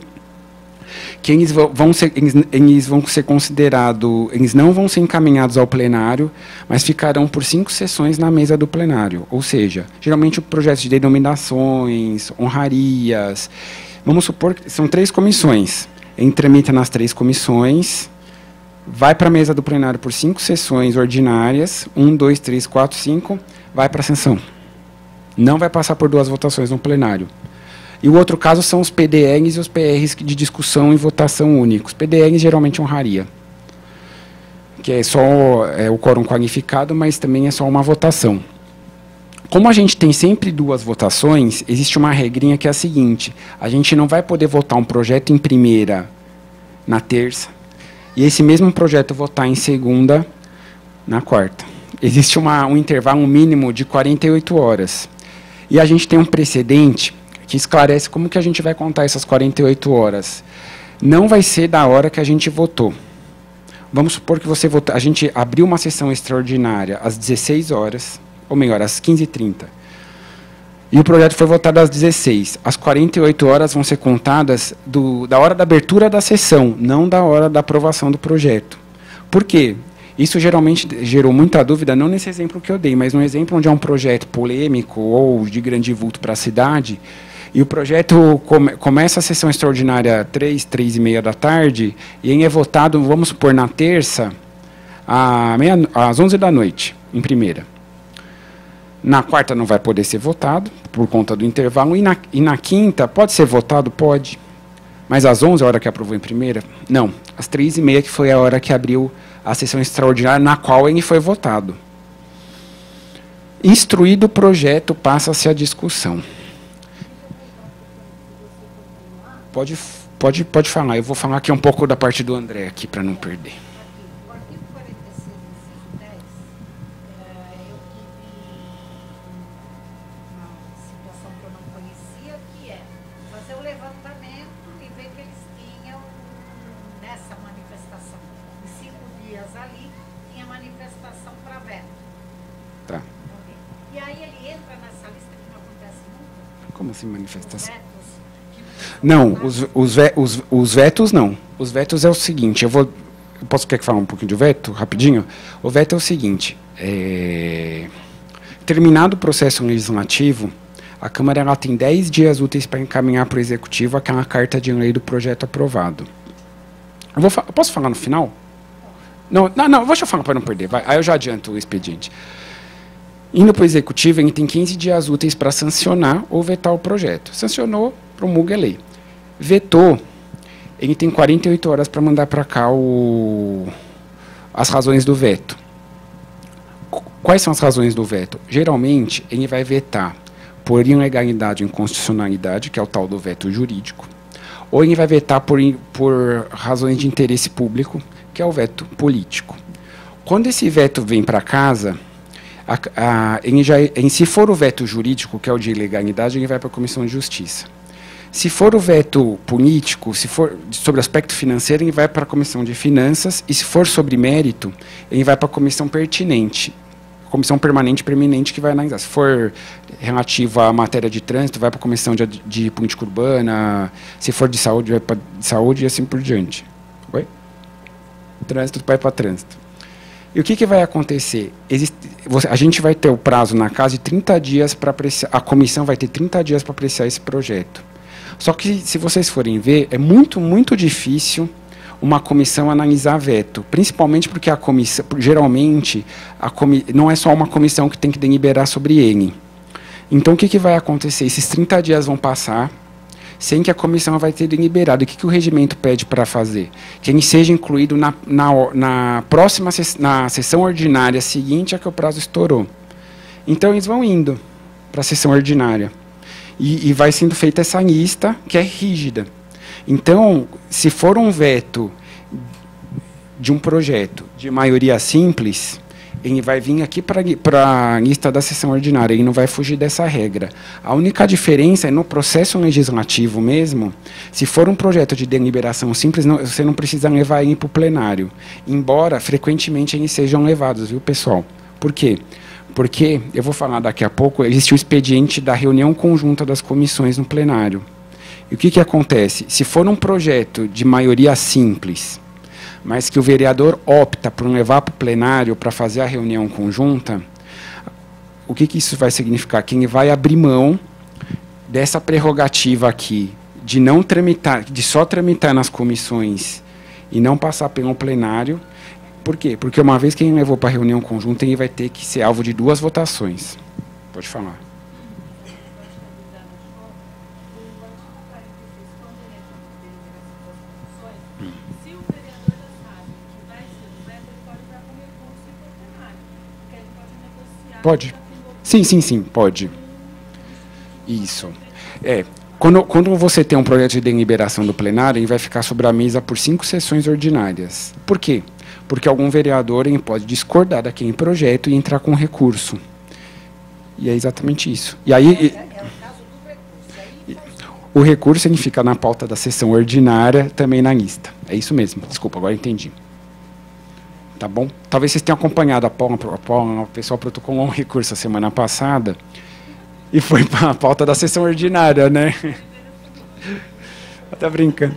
que eles vão ser considerados, eles não vão ser encaminhados ao plenário, mas ficarão por 5 sessões na mesa do plenário. Ou seja, geralmente o projeto de denominações, honrarias, vamos supor que são 3 comissões. Ele tramita nas 3 comissões, vai para a mesa do plenário por 5 sessões ordinárias, 1, 2, 3, 4, 5, vai para a sanção. Não vai passar por 2 votações no plenário. E o outro caso são os PDRs e os PRs de discussão e votação únicos. PDRs geralmente honraria, que é só o quórum qualificado, mas também é só uma votação. Como a gente tem sempre 2 votações, existe uma regrinha que é a seguinte: a gente não vai poder votar um projeto em primeira na terça, e esse mesmo projeto votar em segunda na quarta. Existe um intervalo mínimo de 48 horas. E a gente tem um precedente que esclarece como que a gente vai contar essas 48 horas. Não vai ser da hora que a gente votou. Vamos supor que você votou, a gente abriu uma sessão extraordinária às 16 horas, ou melhor, às 15h30. E o projeto foi votado às 16. As 48 horas vão ser contadas da hora da abertura da sessão, não da hora da aprovação do projeto. Por quê? Isso geralmente gerou muita dúvida, não nesse exemplo que eu dei, mas num exemplo onde é um projeto polêmico ou de grande vulto para a cidade, e o projeto começa a sessão extraordinária 3h da tarde, e ele é votado, vamos supor, na terça, às 11 da noite, em primeira. Na quarta não vai poder ser votado, por conta do intervalo, e na quinta pode ser votado? Pode. Mas às 11, a hora que aprovou em primeira? Não. Às 3h30, que foi a hora que abriu a sessão extraordinária, na qual ele foi votado. Instruído o projeto, passa-se a discussão. Pode falar. Eu vou falar aqui um pouco da parte do André, aqui, para não perder. O artigo 46, inciso 10, eu tive uma situação que eu não conhecia, que é fazer o levantamento e ver que eles tinham, nessa manifestação, em 5 dias ali, tinha manifestação para veto. Tá. E aí ele entra nessa lista que não acontece nunca? Como assim manifestação? Vetos. Não, os vetos não. Os vetos é o seguinte, quer que fale um pouquinho de veto, rapidinho? O veto é o seguinte, terminado o processo legislativo, a Câmara ela tem 10 dias úteis para encaminhar para o Executivo aquela carta de lei do projeto aprovado. Eu posso falar no final? Não, deixa eu falar para não perder, aí eu já adianto o expediente. Indo para o Executivo, ele tem 15 dias úteis para sancionar ou vetar o projeto. Sancionou, promulga a lei. Vetou, ele tem 48 horas para mandar para cá as razões do veto. Quais são as razões do veto? Geralmente, ele vai vetar por ilegalidade e inconstitucionalidade, que é o tal do veto jurídico, ou ele vai vetar por razões de interesse público, que é o veto político. Quando esse veto vem para casa, se for o veto jurídico, que é o de ilegalidade, ele vai para a Comissão de Justiça. Se for o veto político, se for sobre aspecto financeiro, ele vai para a Comissão de Finanças, e se for sobre mérito, ele vai para a comissão pertinente, comissão permanente e preeminente, que vai analisar. Se for relativo à matéria de trânsito, vai para a Comissão de Política Urbana, se for de saúde, vai para saúde e assim por diante. Oi? Trânsito vai para trânsito. E o que vai acontecer? A gente vai ter o prazo na casa de 30 dias para apreciar, a comissão vai ter 30 dias para apreciar esse projeto. Só que, se vocês forem ver, é muito, muito difícil uma comissão analisar veto, principalmente porque a comissão, geralmente, não é só uma comissão que tem que deliberar sobre ele. Então, o que vai acontecer? Esses 30 dias vão passar sem que a comissão vai ter deliberado. O que o regimento pede para fazer? Que ele seja incluído na próxima na sessão ordinária seguinte a que o prazo estourou. Então, eles vão indo para a sessão ordinária. E vai sendo feita essa lista, que é rígida. Então, se for um veto de um projeto de maioria simples, ele vai vir aqui para a lista da sessão ordinária, ele não vai fugir dessa regra. A única diferença é no processo legislativo mesmo, se for um projeto de deliberação simples, você não precisa levar ele para o plenário, embora frequentemente eles sejam levados, viu, pessoal? Por quê? Porque, eu vou falar daqui a pouco, existe o expediente da reunião conjunta das comissões no plenário. E o que acontece? Se for um projeto de maioria simples, mas que o vereador opta por levar para o plenário para fazer a reunião conjunta, o que isso vai significar? Que ele vai abrir mão dessa prerrogativa aqui, de não tramitar, de só tramitar nas comissões e não passar pelo plenário. Por quê? Porque uma vez que ele levou para a reunião conjunta, ele vai ter que ser alvo de 2 votações. Pode falar. Pode. Sim, pode. Isso. Quando você tem um projeto de deliberação do plenário, ele vai ficar sobre a mesa por 5 sessões ordinárias. Por quê? Porque algum vereador ele pode discordar daquele projeto e entrar com recurso. E é exatamente isso. E aí, É o caso do recurso. o recurso ele fica na pauta da sessão ordinária, também na lista. É isso mesmo. Desculpa, agora entendi. Tá bom? Talvez vocês tenham acompanhado a Paula, o pessoal protocolou um recurso a semana passada e foi para a pauta da sessão ordinária, né? Tá brincando.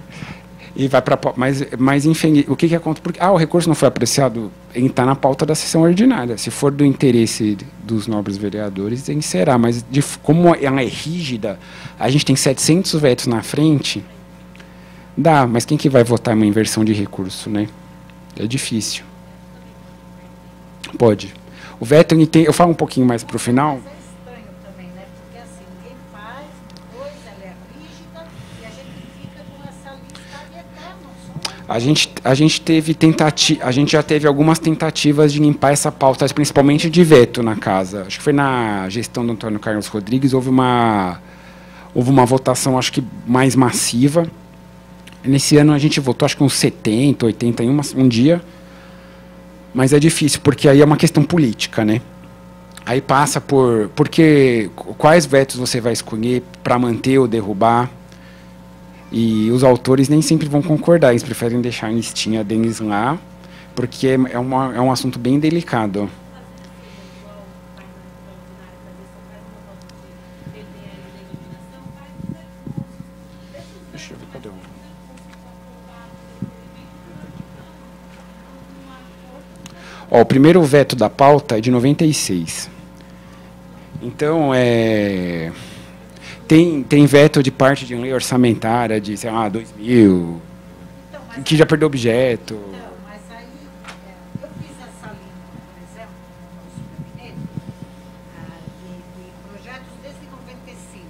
E vai para mas enfim, o que acontece? Porque o recurso não foi apreciado, ele está na pauta da sessão ordinária. Se for do interesse dos nobres vereadores, ele será. Mas como ela é rígida, a gente tem 700 vetos na frente, dá. Mas quem que vai votar em uma inversão de recurso, né? É difícil. Pode. O veto, eu falo um pouquinho mais para o final. Mas é estranho também, né? Porque assim, ninguém faz, depois ela é rígida e a gente fica com essa lista de eternos. A gente já teve algumas tentativas de limpar essa pauta, principalmente de veto na casa. Acho que foi na gestão do Antônio Carlos Rodrigues, houve uma votação, acho que mais massiva. Nesse ano a gente votou, acho que uns 70, 80 em um dia. Mas é difícil, porque aí é uma questão política, né? Aí passa porque quais vetos você vai escolher para manter ou derrubar. E os autores nem sempre vão concordar, eles preferem deixar a listinha deles lá, porque é um assunto bem delicado. Deixa eu ver, cadê o... o primeiro veto da pauta é de 96. Então, tem veto de parte de lei orçamentária de, sei lá, 2000, Então, que já perdeu objeto. Não, mas aí eu fiz essa linha, por exemplo, no gabinete, de projetos desde 95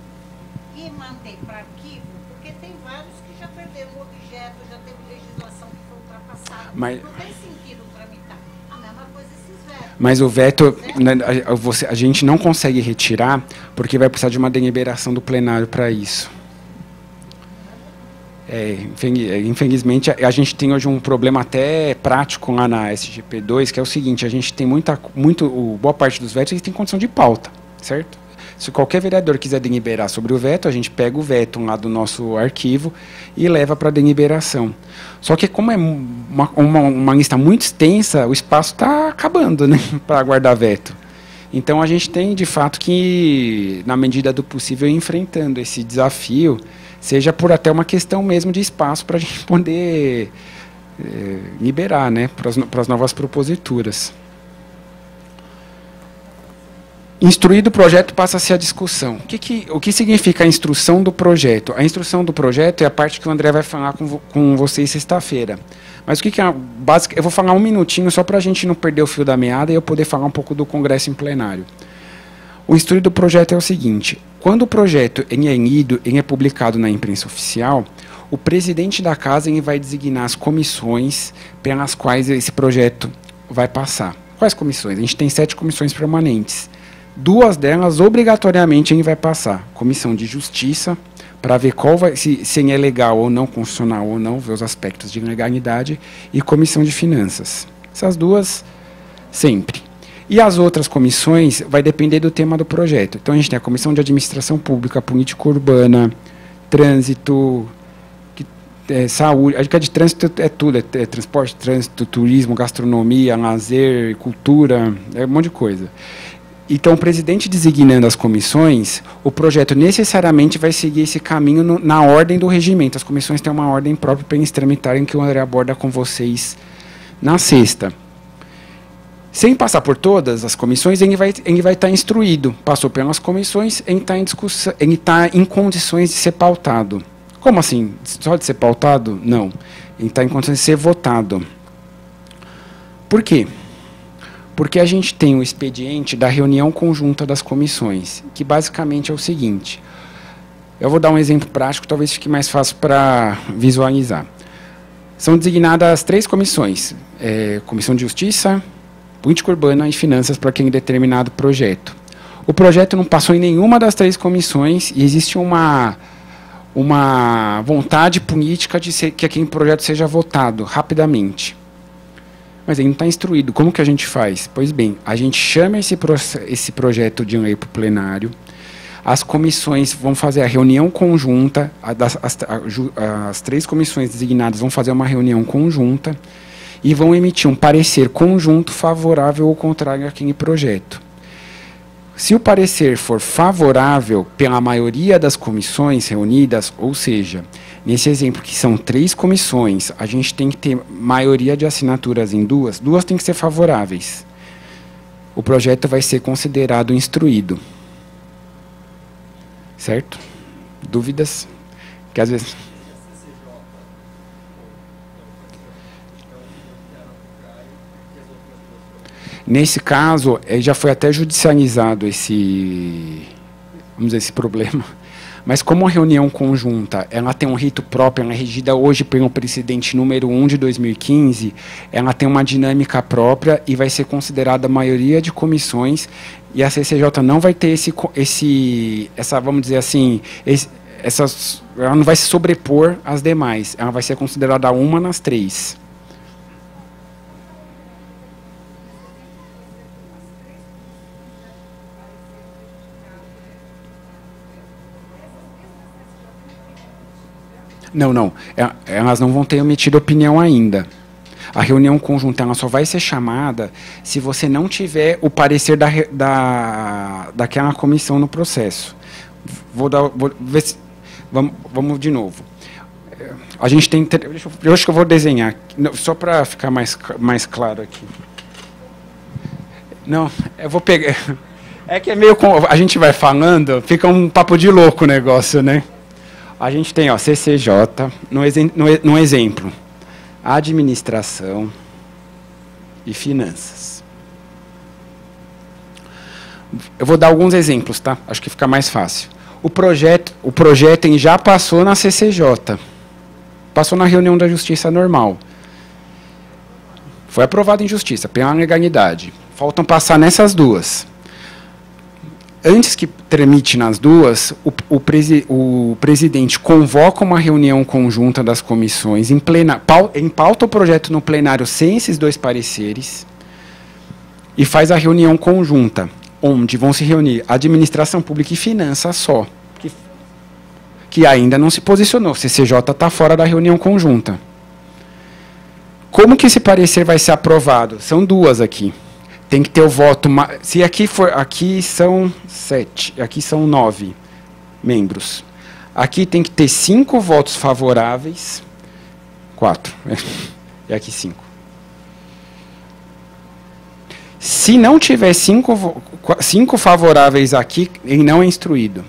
e mandei para arquivo, porque tem vários que já perderam o objeto, já teve legislação que foi ultrapassada. Mas- não tem sentido tramitar. A mesma coisa esses vetos. Mas o veto, né, a gente não consegue retirar, porque vai precisar de uma deliberação do plenário para isso. Infelizmente, a gente tem hoje um problema até prático lá na SGP2, que é o seguinte: a gente tem boa parte dos vetos eles têm condição de pauta, certo? Se qualquer vereador quiser deliberar sobre o veto, a gente pega o veto lá do nosso arquivo e leva para deliberação. Só que como é uma lista muito extensa, o espaço está acabando, né, para guardar veto. Então a gente tem, de fato, que, na medida do possível, ir enfrentando esse desafio, seja por até uma questão mesmo de espaço para a gente poder liberar, né, para as novas proposituras. Instruído o projeto, passa-se a discussão. O que significa a instrução do projeto? A instrução do projeto é a parte que o André vai falar com vocês sexta-feira. Mas o que é básico? Eu vou falar um minutinho só para a gente não perder o fio da meada e eu poder falar um pouco do Congresso em plenário. O instruído do projeto é o seguinte: quando o projeto é lido, é publicado na imprensa oficial, o presidente da casa vai designar as comissões pelas quais esse projeto vai passar. Quais comissões? A gente tem 7 comissões permanentes. 2 delas, obrigatoriamente, ele vai passar. Comissão de Justiça, para ver se é legal ou não, constitucional ou não, ver os aspectos de legalidade, e Comissão de Finanças. Essas 2, sempre. E as outras comissões vai depender do tema do projeto. Então, a gente tem a Comissão de Administração Pública, Política Urbana, Trânsito, Saúde. A dica de trânsito é tudo, é transporte, trânsito, turismo, gastronomia, lazer, cultura, é um monte de coisa. Então, o presidente designando as comissões, o projeto necessariamente vai seguir esse caminho na ordem do regimento. As comissões têm uma ordem própria para eles tramitarem, que o André aborda com vocês na sexta. Sem passar por todas as comissões, ele vai estar instruído. Passou pelas comissões, ele está em discussão, ele está em condições de ser pautado. Como assim? Só de ser pautado? Não. Ele está em condições de ser votado. Por quê? Porque a gente tem o expediente da reunião conjunta das comissões, que basicamente é o seguinte. Eu vou dar um exemplo prático, talvez fique mais fácil para visualizar. São designadas 3 comissões. Comissão de Justiça, Política Urbana e Finanças para aquele determinado projeto. O projeto não passou em nenhuma das 3 comissões e existe uma vontade política de que aquele projeto seja votado rapidamente. Mas ele não está instruído. Como que a gente faz? Pois bem, a gente chama esse projeto de lei para o plenário, as comissões vão fazer a reunião conjunta, as 3 comissões designadas vão fazer uma reunião conjunta e vão emitir um parecer conjunto favorável ou contrário àquele projeto. Se o parecer for favorável pela maioria das comissões reunidas, ou seja, nesse exemplo que são 3 comissões, a gente tem que ter maioria de assinaturas em 2 têm que ser favoráveis. O projeto vai ser considerado instruído. Certo? Dúvidas? Que às vezes... Nesse caso, já foi até judicializado esse problema. Mas como a reunião conjunta, ela tem um rito próprio, ela é regida hoje pelo presidente número 1 de 2015, ela tem uma dinâmica própria e vai ser considerada a maioria de comissões, e a CCJ não vai ter essa, vamos dizer assim, ela não vai se sobrepor às demais, ela vai ser considerada uma nas 3. Não. Elas não vão ter emitido opinião ainda. A reunião conjunta ela só vai ser chamada se você não tiver o parecer daquela comissão no processo. Vamos de novo. A gente tem... Eu acho que eu vou desenhar, só para ficar mais claro aqui. Não, eu vou pegar... É que é meio... A gente vai falando, fica um papo de louco o negócio, né? A gente tem, CCJ, no exemplo, administração e finanças. Eu vou dar alguns exemplos, tá? Acho que fica mais fácil. O projeto já passou na CCJ. Passou na reunião da Justiça normal. Foi aprovado em Justiça, pela legalidade. Faltam passar nessas 2. Antes que tramite nas 2, o presidente convoca uma reunião conjunta das comissões, empauta o projeto no plenário sem esses 2 pareceres e faz a reunião conjunta, onde vão se reunir administração pública e finanças só, que ainda não se posicionou. CCJ está fora da reunião conjunta. Como que esse parecer vai ser aprovado? São 2 aqui. Tem que ter o voto... Se aqui são 7, aqui são 9 membros. Aqui tem que ter 5 votos favoráveis. 4. E aqui 5. Se não tiver 5 favoráveis aqui, ele não é instruído.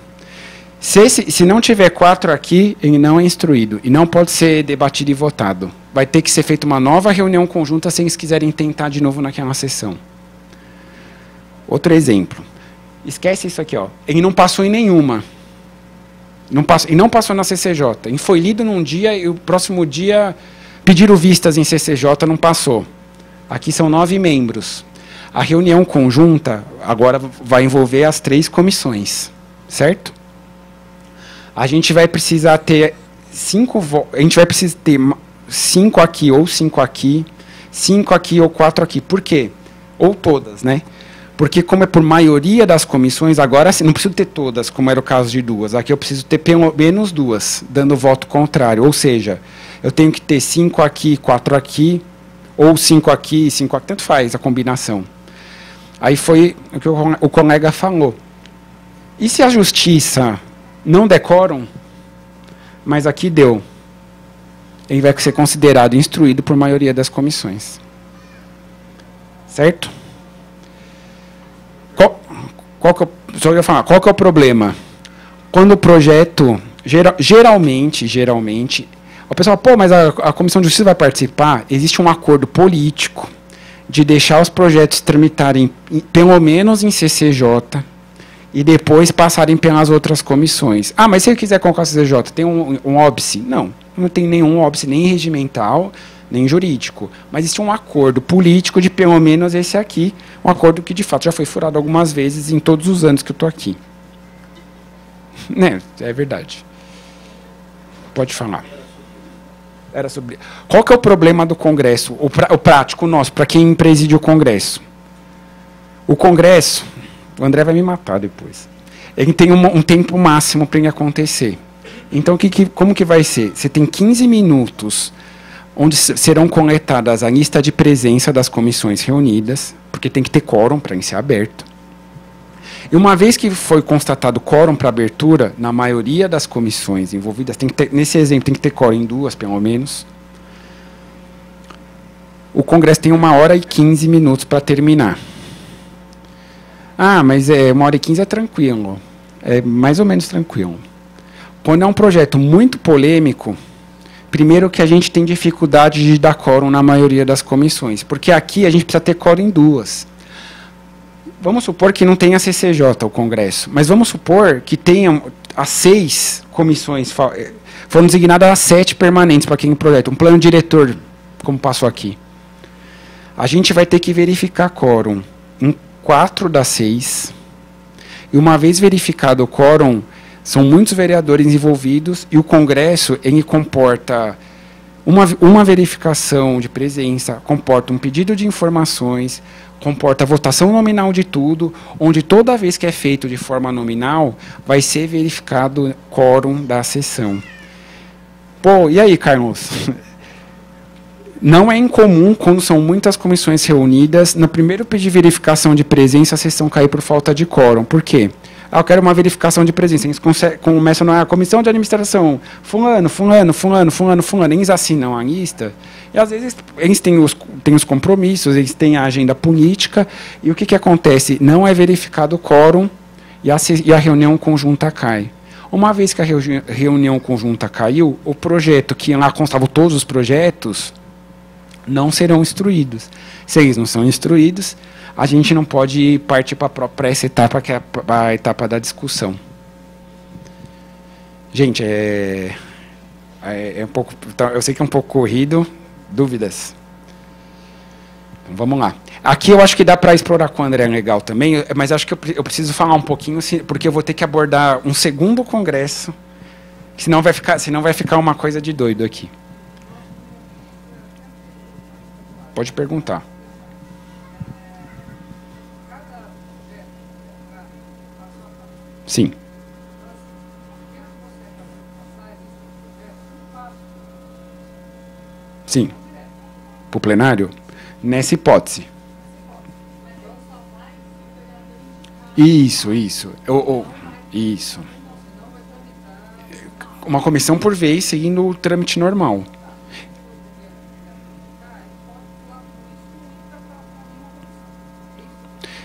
Se não tiver 4 aqui, ele não é instruído. E não pode ser debatido e votado. Vai ter que ser feita uma nova reunião conjunta se eles quiserem tentar de novo naquela sessão. Outro exemplo. Esquece isso aqui, Ele não passou em nenhuma. E não passou na CCJ. Ele foi lido num dia e o próximo dia pediram vistas em CCJ, não passou. Aqui são 9 membros. A reunião conjunta agora vai envolver as 3 comissões, certo? A gente vai precisar ter 5 votos. A gente vai precisar ter 5 aqui ou 5 aqui, 5 aqui ou 4 aqui. Por quê? Ou todas, né? Porque como é por maioria das comissões, agora não preciso ter todas, como era o caso de 2. Aqui eu preciso ter pelo menos 2, dando voto contrário. Ou seja, eu tenho que ter 5 aqui, 4 aqui, ou 5 aqui e 5 aqui, tanto faz a combinação. Aí foi o que o colega falou. E se a justiça não der quórum, mas aqui deu, ele vai ser considerado instruído por maioria das comissões. Certo? Só eu falar, qual que é o problema? Quando o projeto, geralmente, o pessoal, pô, mas a Comissão de Justiça vai participar? Existe um acordo político de deixar os projetos tramitarem, pelo menos em CCJ, e depois passarem pelas outras comissões. Ah, mas se ele quiser colocar CCJ, tem um óbice? Não, não tem nenhum óbice, nem regimental, nem jurídico. Mas existe um acordo político de pelo menos esse aqui, um acordo que, de fato, já foi furado algumas vezes em todos os anos que eu estou aqui. Né? É verdade. Pode falar. Era sobre... Qual que é o problema do Congresso? O prático nosso, para quem preside o Congresso. O Congresso, o André vai me matar depois, ele tem um tempo máximo para ele acontecer. Então, como que vai ser? Você tem 15 minutos onde serão coletadas a lista de presença das comissões reunidas, porque tem que ter quórum para ser aberto. E uma vez que foi constatado quórum para abertura, na maioria das comissões envolvidas, tem que ter, nesse exemplo, tem que ter quórum em 2, pelo menos. O Congresso tem 1h15 para terminar. Ah, mas 1h15 é tranquilo. É mais ou menos tranquilo. Quando é um projeto muito polêmico, primeiro que a gente tem dificuldade de dar quórum na maioria das comissões, porque aqui a gente precisa ter quórum em 2. Vamos supor que não tenha CCJ, o Congresso, mas vamos supor que tenham as 6 comissões, foram designadas as 7 permanentes para aquele projeto, um plano diretor, como passou aqui. A gente vai ter que verificar quórum em 4 das 6, e uma vez verificado o quórum, são muitos vereadores envolvidos, e o Congresso, ele comporta uma verificação de presença, comporta um pedido de informações, comporta a votação nominal de tudo, onde toda vez que é feito de forma nominal, vai ser verificado o quórum da sessão. Pô, e aí, Carlos? Não é incomum, quando são muitas comissões reunidas, no primeiro pedido de verificação de presença, a sessão cair por falta de quórum. Por quê? Ah, eu quero uma verificação de presença. Eles começam na comissão de administração. Fulano, eles assinam a lista. E, às vezes, eles têm os compromissos, eles têm a agenda política. E o que acontece? Não é verificado o quórum e a reunião conjunta cai. Uma vez que a reunião conjunta caiu, o projeto, que lá constavam todos os projetos, não serão instruídos. Se eles não são instruídos, a gente não pode partir para essa etapa, que é a etapa da discussão. Gente, é um pouco, eu sei que é um pouco corrido. Dúvidas? Então, vamos lá. Aqui eu acho que dá para explorar com o André legal também, mas acho que eu preciso falar um pouquinho, porque eu vou ter que abordar um segundo congresso, senão vai ficar uma coisa de doido aqui. Pode perguntar. Sim. Sim. Para o plenário? Nessa hipótese. Isso. Isso. Uma comissão por vez, seguindo o trâmite normal.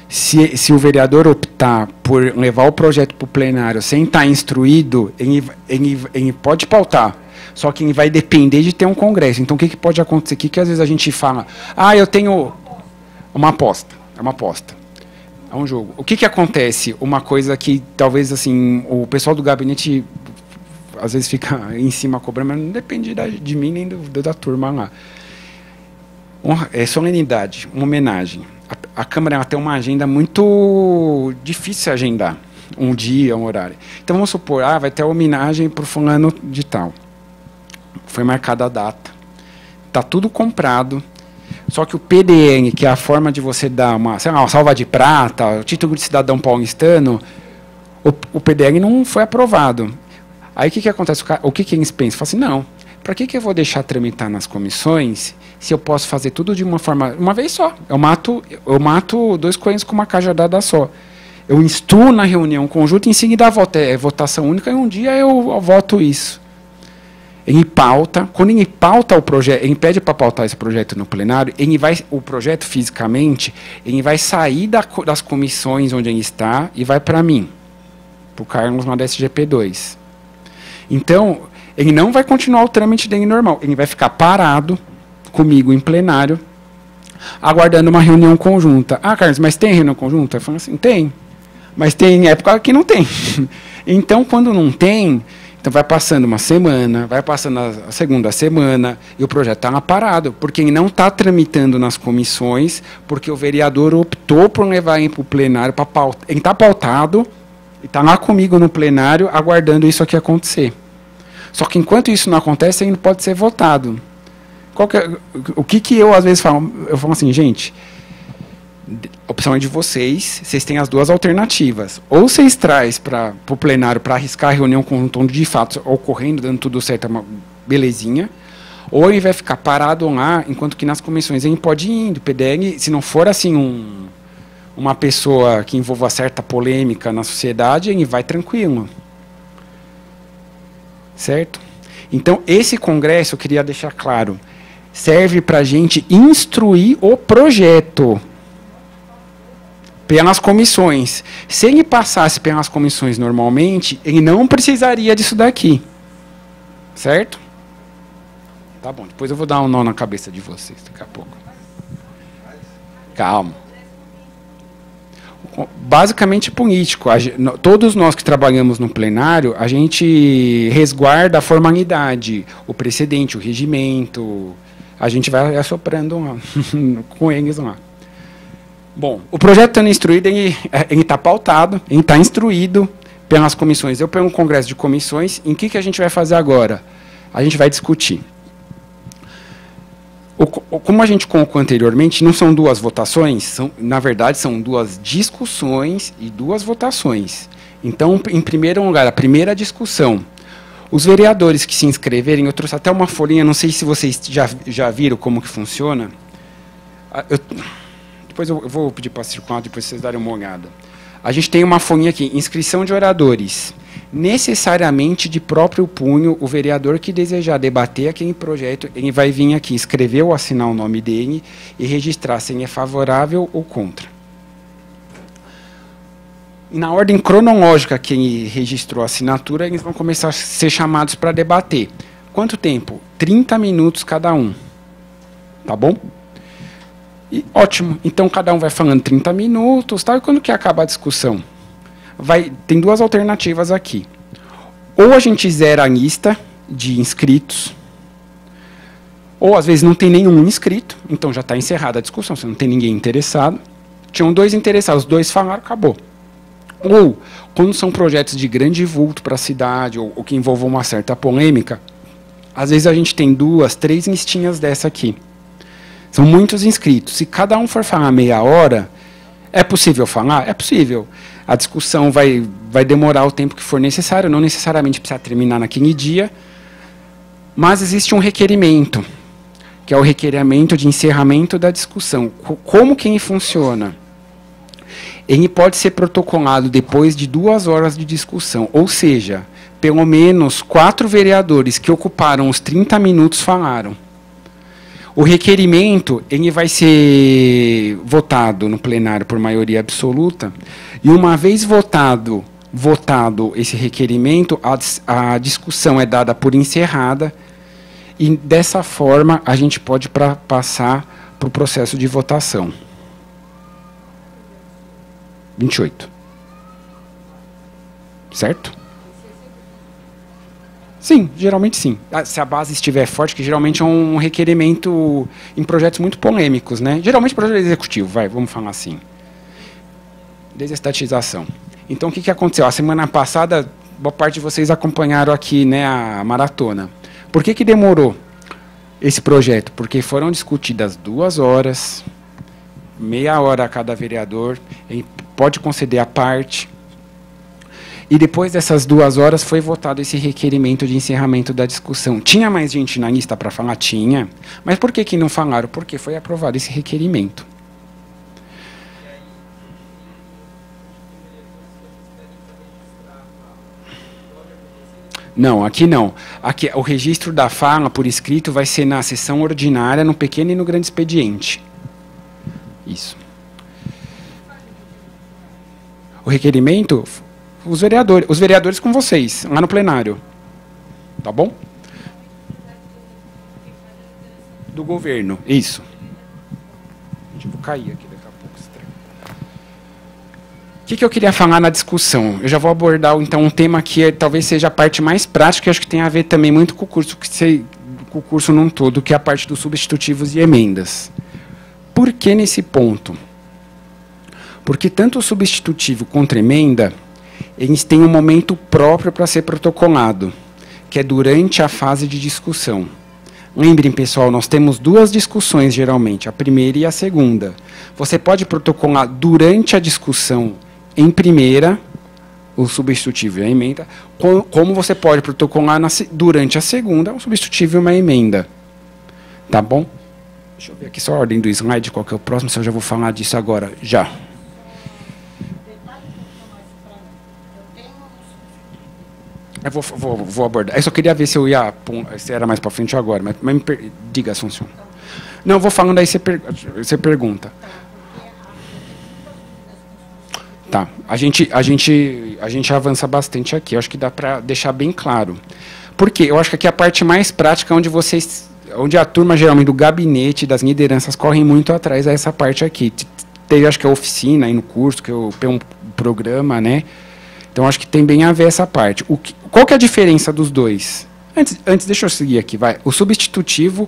Se o vereador optar por levar o projeto para o plenário sem estar instruído, ele pode pautar. Só que vai depender de ter um congresso. Então, o que pode acontecer aqui? Que às vezes a gente fala, eu tenho uma aposta. É uma aposta. É um jogo. O que acontece? Uma coisa que talvez assim o pessoal do gabinete às vezes fica em cima cobrando, mas não depende de mim nem da turma lá. É solenidade, uma homenagem. A Câmara tem uma agenda muito difícil de agendar. Um dia, um horário. Então, vamos supor, vai ter a homenagem para o fulano de tal. Foi marcada a data. Está tudo comprado. Só que o PDN, que é a forma de você dar uma salva de prata, o título de cidadão paulistano, o PDN não foi aprovado. Aí o que acontece? O que eles pensam? Falam assim, não, para que eu vou deixar tramitar nas comissões se eu posso fazer tudo de uma vez só? Eu mato 2 coelhos com uma cajadada só. Eu instruo na reunião conjunta, em seguida a votação única, e um dia eu voto isso. Ele pauta, quando ele pauta o projeto, ele pede para pautar esse projeto no plenário, o projeto fisicamente, ele vai sair das comissões onde ele está e vai para mim, para o Carlos lá da SGP2. Então, ele não vai continuar o trâmite dele normal, ele vai ficar parado comigo em plenário, aguardando uma reunião conjunta. Ah, Carlos, mas tem reunião conjunta? Eu falo assim, tem. Mas tem época que não tem. Então, quando não tem, então vai passando uma semana, vai passando a segunda semana, e o projeto está lá parado, porque ele não está tramitando nas comissões, porque o vereador optou por levar ele para o plenário, para pautar. Ele está pautado, e está lá comigo no plenário, aguardando isso aqui acontecer. Só que enquanto isso não acontece, ele não pode ser votado. O que eu às vezes falo? Eu falo assim, gente, a opção é de vocês têm as 2 alternativas. Ou vocês trazem para o plenário para arriscar a reunião com um tom de fatos ocorrendo, dando tudo certo, uma belezinha, ou ele vai ficar parado lá, enquanto que nas comissões ele pode ir indo. O PDL, se não for assim uma pessoa que envolva certa polêmica na sociedade, ele vai tranquilo. Certo? Então, esse congresso, eu queria deixar claro, serve para a gente instruir o projeto pelas comissões. Se ele passasse pelas comissões normalmente, ele não precisaria disso daqui. Certo? Tá bom, depois eu vou dar um nó na cabeça de vocês daqui a pouco. Calma. Basicamente político. Todos nós que trabalhamos no plenário, a gente resguarda a formalidade, o precedente, o regimento. A gente vai assoprando lá, com eles lá. Bom, o projeto estando instruído, ele está pautado, ele está instruído pelas comissões. Eu pego um congresso de comissões, em que a gente vai fazer agora? A gente vai discutir. Como a gente colocou anteriormente, não são 2 votações, na verdade são 2 discussões e 2 votações. Então, em primeiro lugar, a primeira discussão. Os vereadores que se inscreverem, eu trouxe até uma folhinha, não sei se vocês já viram como que funciona. Depois eu vou pedir para circular, depois vocês darem uma olhada. A gente tem uma folhinha aqui, inscrição de oradores. Necessariamente de próprio punho, o vereador que desejar debater aquele projeto, ele vai vir aqui, escrever ou assinar o nome dele e registrar se ele é favorável ou contra. Na ordem cronológica que ele registrou a assinatura, eles vão começar a ser chamados para debater. Quanto tempo? 30 minutos cada um. Tá bom? E, ótimo. Então, cada um vai falando 30 minutos. Tá? E quando que acaba a discussão? Tem 2 alternativas aqui. Ou a gente zera a lista de inscritos, ou às vezes não tem nenhum inscrito, então já está encerrada a discussão, você não tem ninguém interessado. Tinham 2 interessados, 2 falaram, acabou. Ou, quando são projetos de grande vulto para a cidade, ou que envolvam uma certa polêmica, às vezes a gente tem 2, 3 listinhas dessa aqui. São muitos inscritos. Se cada um for falar meia hora, é possível falar? É possível. A discussão vai demorar o tempo que for necessário, não necessariamente precisa terminar naquele dia, mas existe um requerimento, que é o requerimento de encerramento da discussão. Como que ele funciona? Ele pode ser protocolado depois de 2 horas de discussão, ou seja, pelo menos 4 vereadores que ocuparam os 30 minutos falaram. O requerimento ele vai ser votado no plenário por maioria absoluta, e uma vez votado esse requerimento, a discussão é dada por encerrada, e dessa forma a gente pode passar para o processo de votação. 28. Certo? Sim, geralmente sim. Se a base estiver forte, que geralmente é um requerimento em projetos muito polêmicos, né? Geralmente projeto executivo, vamos falar assim. Desestatização. Então, o que aconteceu? A semana passada, boa parte de vocês acompanharam aqui, né, a maratona. Por que demorou esse projeto? Porque foram discutidas 2 horas, meia hora a cada vereador, pode conceder a parte. E depois dessas 2 horas foi votado esse requerimento de encerramento da discussão. Tinha mais gente na lista para falar? Tinha. Mas por que não falaram? Porque foi aprovado esse requerimento. Não, aqui não. Aqui, o registro da fala por escrito vai ser na sessão ordinária, no pequeno e no grande expediente. Isso. O requerimento, os vereadores com vocês, lá no plenário. Tá bom? Do governo, isso. Deixa eu cair aqui daqui a pouco. O que eu queria falar na discussão? Eu já vou abordar, então, um tema que talvez seja a parte mais prática, que acho que tem a ver também muito com o curso, com o curso num todo, que é a parte dos substitutivos e emendas. Por que nesse ponto? Porque tanto o substitutivo quanto a emenda, eles têm um momento próprio para ser protocolado, que é durante a fase de discussão. Lembrem, pessoal, nós temos 2 discussões, geralmente, a primeira e a segunda. Você pode protocolar durante a discussão, em primeira, o substitutivo e a emenda, como você pode protocolar durante a segunda, um substitutivo e uma emenda. Tá bom? Deixa eu ver aqui só a ordem do slide, qual que é o próximo, se eu já vou falar disso agora. Já. Eu vou abordar. Eu só queria ver se eu ia, se era mais para frente agora, mas diga, Assunção. Não, eu vou falando aí, você pergunta. Tá. A gente avança bastante aqui. Eu acho que dá para deixar bem claro. Por quê? Eu acho que aqui é a parte mais prática, onde a turma geralmente do gabinete, das lideranças, correm muito atrás dessa parte aqui. Teve, acho que a oficina aí no curso, que eu tenho um programa, né? Então, acho que tem bem a ver essa parte. Qual que é a diferença dos dois? Antes, deixa eu seguir aqui, vai. O substitutivo,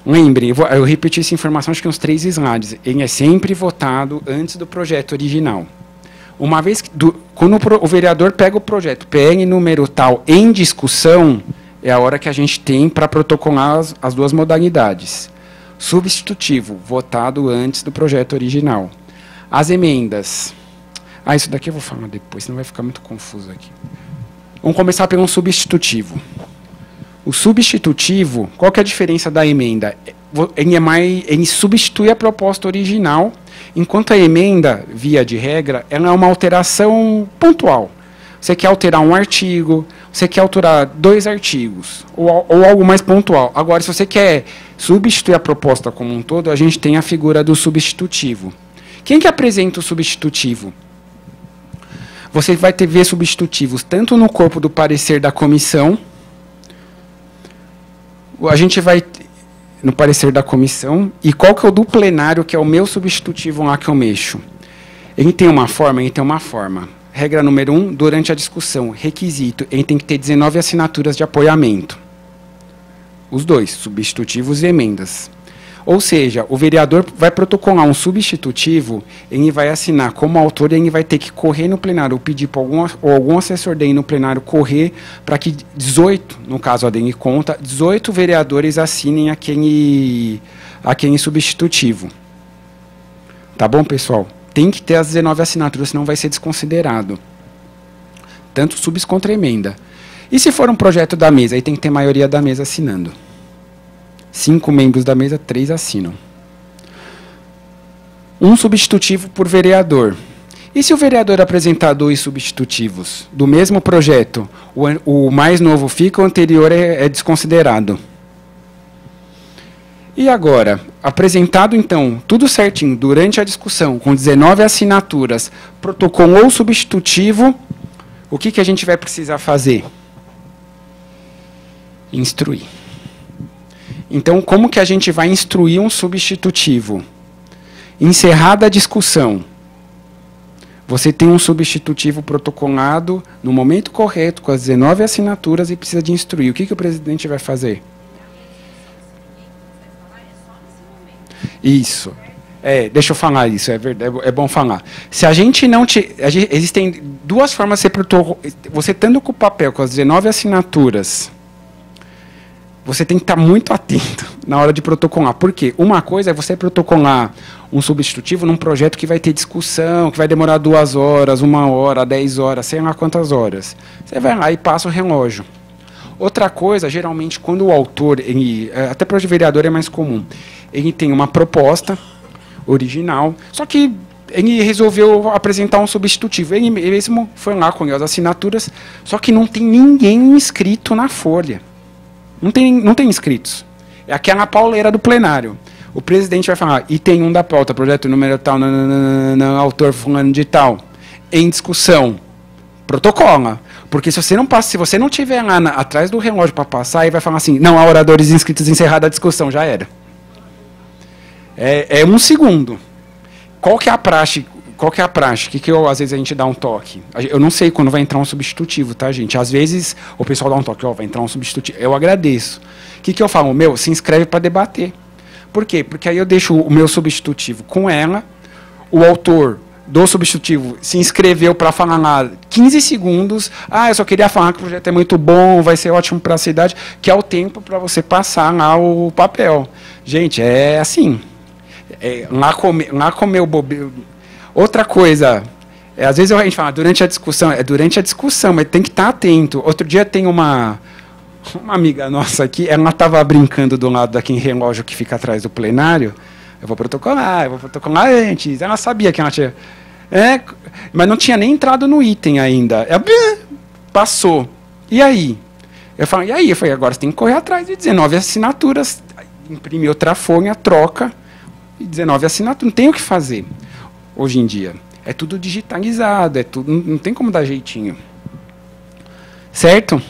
lembre, eu repeti essa informação, acho que uns 3 slides. Ele é sempre votado antes do projeto original. Uma vez que, quando o vereador pega o projeto, PN número tal em discussão, é a hora que a gente tem para protocolar as 2 modalidades. Substitutivo, votado antes do projeto original. As emendas. Isso daqui eu vou falar depois, senão vai ficar muito confuso aqui. Vamos começar pelo substitutivo. O substitutivo, qual que é a diferença da emenda? Ele substitui a proposta original, enquanto a emenda, via de regra, ela é uma alteração pontual. Você quer alterar um artigo, você quer alterar 2 artigos, ou algo mais pontual. Agora, se você quer substituir a proposta como um todo, a gente tem a figura do substitutivo. Quem que apresenta o substitutivo? Você vai ver substitutivos tanto no corpo do parecer da comissão, a gente vai no parecer da comissão, e qual que é o do plenário, que é o meu substitutivo lá que eu mexo? Ele tem uma forma, Regra número 1, durante a discussão, requisito, ele tem que ter 19 assinaturas de apoiamento. Os 2, substitutivos e emendas. Ou seja, o vereador vai protocolar um substitutivo, ele vai assinar como autor e ele vai ter que correr no plenário, ou pedir para algum assessor dele no plenário correr para que 18, no caso a dele conta, 18 vereadores assinem aquele substitutivo. Tá bom, pessoal? Tem que ter as 19 assinaturas, senão vai ser desconsiderado. Tanto subs contra a emenda. E se for um projeto da mesa, aí tem que ter maioria da mesa assinando. 5 membros da mesa, 3 assinam. Um substitutivo por vereador. E se o vereador apresentar 2 substitutivos do mesmo projeto, o mais novo fica, o anterior é desconsiderado. E agora, apresentado então, tudo certinho, durante a discussão, com 19 assinaturas, protocolou o substitutivo, o que a gente vai precisar fazer? Instruir. Então, como que a gente vai instruir um substitutivo? Encerrada a discussão, você tem um substitutivo protocolado no momento correto, com as 19 assinaturas, e precisa de instruir. O que o presidente vai fazer? Isso. Deixa eu falar isso, é verdade, é bom falar. Se a gente não existem 2 formas de você estando com o papel com as 19 assinaturas, você tem que estar muito atento na hora de protocolar. Por quê? Uma coisa é você protocolar um substitutivo num projeto que vai ter discussão, que vai demorar 2 horas, 1 hora, 10 horas, sei lá quantas horas. Você vai lá e passa o relógio. Outra coisa, geralmente, quando o autor, até para o vereador é mais comum, ele tem uma proposta original, só que ele resolveu apresentar um substitutivo. Ele mesmo foi lá com as assinaturas, só que não tem ninguém inscrito na folha. Não tem inscritos. É aquela pauleira do plenário. O presidente vai falar, item 1 da pauta, projeto número tal, autor fulano de tal, em discussão. Protocola. Porque se você não passa, se você não tiver lá atrás do relógio para passar, aí vai falar assim, não há oradores inscritos, encerrada a discussão, já era. É 1 segundo. Qual que é a praxe? Que às vezes a gente dá um toque? Eu não sei quando vai entrar um substitutivo, tá, gente? Às vezes o pessoal dá um toque, vai entrar um substitutivo. Eu agradeço. O que eu falo? Se inscreve para debater. Por quê? Porque aí eu deixo o meu substitutivo com ela, o autor do substitutivo se inscreveu para falar lá 15 segundos. Eu só queria falar que o projeto é muito bom, vai ser ótimo para a cidade, que é o tempo para você passar lá o papel. Gente, é assim. Lá comeu bobeiro. Outra coisa, às vezes a gente fala durante a discussão, mas tem que estar atento. Outro dia tem uma amiga nossa aqui, ela estava brincando do lado daquele relógio que fica atrás do plenário. Eu vou protocolar antes. Ela sabia que ela tinha... mas não tinha nem entrado no item ainda. Ela passou. E aí? Eu falei, agora você tem que correr atrás de 19 assinaturas. Imprimir outra folha, troca. E 19 assinaturas. Não tem o que fazer hoje em dia. É tudo digitalizado. Não tem como dar jeitinho. Certo?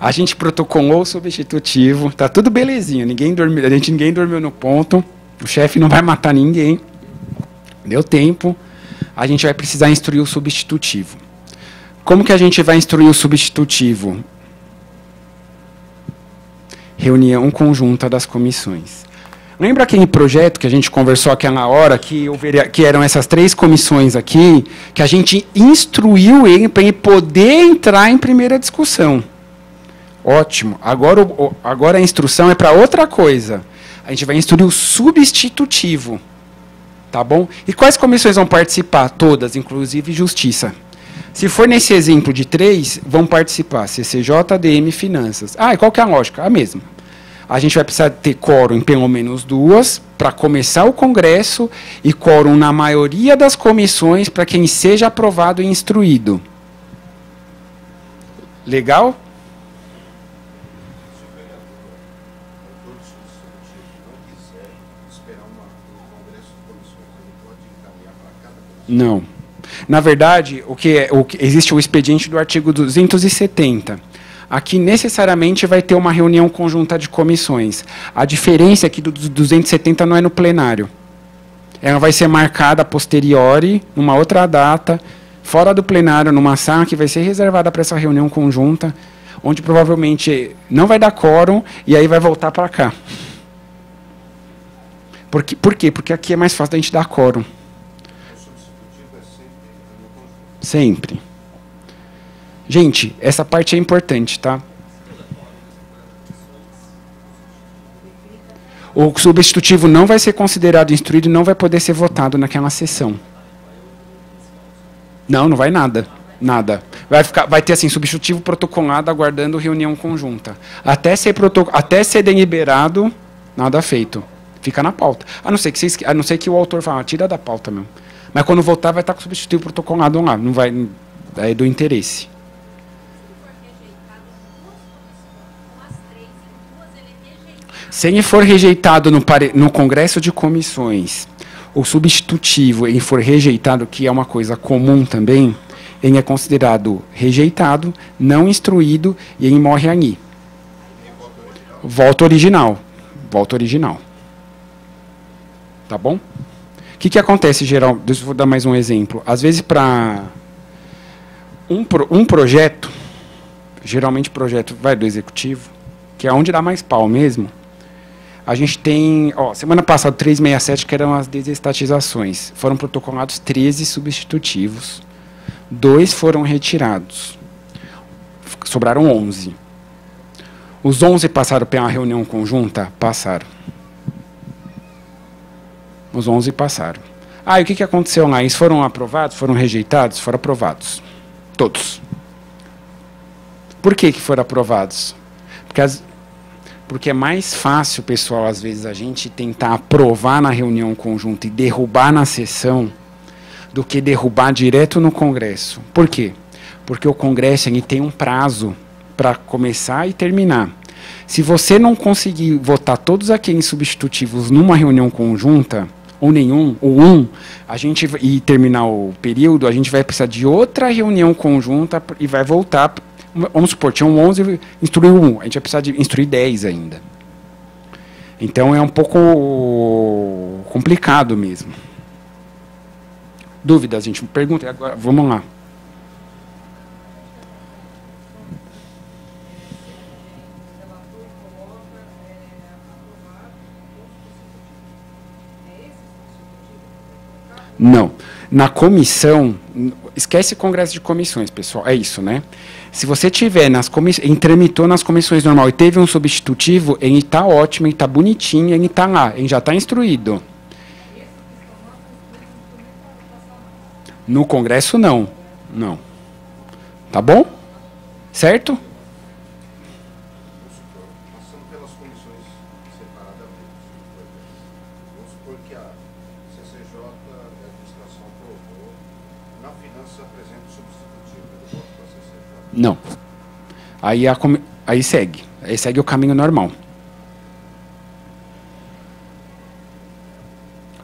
A gente protocolou o substitutivo, tá tudo belezinha, ninguém dormiu no ponto, o chefe não vai matar ninguém, deu tempo, a gente vai precisar instruir o substitutivo. Como que a gente vai instruir o substitutivo? Reunião conjunta das comissões. Lembra aquele projeto que a gente conversou aquela hora, que eram essas 3 comissões aqui, que a gente instruiu ele para ele poder entrar em primeira discussão? Ótimo. Agora a instrução é para outra coisa. A gente vai instruir o substitutivo. Tá bom? E quais comissões vão participar? Todas, inclusive Justiça. Se for nesse exemplo de 3, vão participar CCJ, ADM e Finanças. E qual que é a lógica? A mesma. A gente vai precisar ter quórum em pelo menos 2 para começar o Congresso e quórum na maioria das comissões para quem seja aprovado e instruído. Legal? Não. Na verdade, existe o expediente do artigo 270. Aqui, necessariamente, vai ter uma reunião conjunta de comissões. A diferença é que do 270 não é no plenário. Ela vai ser marcada a posteriori, numa outra data, fora do plenário, numa sala que vai ser reservada para essa reunião conjunta, onde provavelmente não vai dar quórum, e aí vai voltar para cá. Por quê? Porque aqui é mais fácil da gente dar quórum. Sempre. Gente, essa parte é importante, tá? O substitutivo não vai ser considerado instruído e não vai poder ser votado naquela sessão. Não vai nada. Nada. Vai ter assim, substitutivo protocolado aguardando reunião conjunta. Até ser deliberado, nada feito. Fica na pauta. A não ser que o autor fala, tira da pauta mesmo. Mas quando voltar, vai estar com o substitutivo protocolado lá. Não vai. É do interesse. Se ele for rejeitado no Congresso de Comissões, o substitutivo ele for rejeitado, que é uma coisa comum também, ele é considerado rejeitado, não instruído, e ele morre ali. Volta original. Tá bom? O que acontece, geral? Deixa eu dar mais um exemplo. Às vezes, para um projeto, geralmente projeto vai do executivo, que é onde dá mais pau mesmo, a gente tem, semana passada, 367, que eram as desestatizações. Foram protocolados 13 substitutivos. 2 foram retirados. sobraram 11. Os 11 passaram para uma reunião conjunta? Passaram. Os 11 passaram. Ah, e o que aconteceu lá? Eles foram aprovados? Foram rejeitados? Foram aprovados. Todos. Por que foram aprovados? Porque é mais fácil, pessoal, às vezes, a gente tentar aprovar na reunião conjunta e derrubar na sessão do que derrubar direto no Congresso. Por quê? Porque o Congresso ele tem um prazo para começar e terminar. Se você não conseguir votar todos aqueles substitutivos numa reunião conjunta, ou nenhum, ou um, e terminar o período, a gente vai precisar de outra reunião conjunta e vai voltar. Vamos supor, tinham 11, instruiu 1. A gente vai precisar de instruir 10 ainda. Então, é um pouco complicado mesmo. Dúvidas, gente? Pergunta agora. Vamos lá. Não. Na comissão, esquece congresso de comissões, pessoal. É isso, né? Se você tiver tramitou nas comissões normal e teve um substitutivo, ele está ótimo, ele está bonitinho, ele está lá, ele já está instruído. No Congresso, não. Não. Tá bom? Certo? Passando pelas comissões separadamente. Vamos supor que a CCJ, a administração aprovou, na finança apresenta o substitutivo do voto para a CCJ. Não. Aí segue. Aí segue o caminho normal.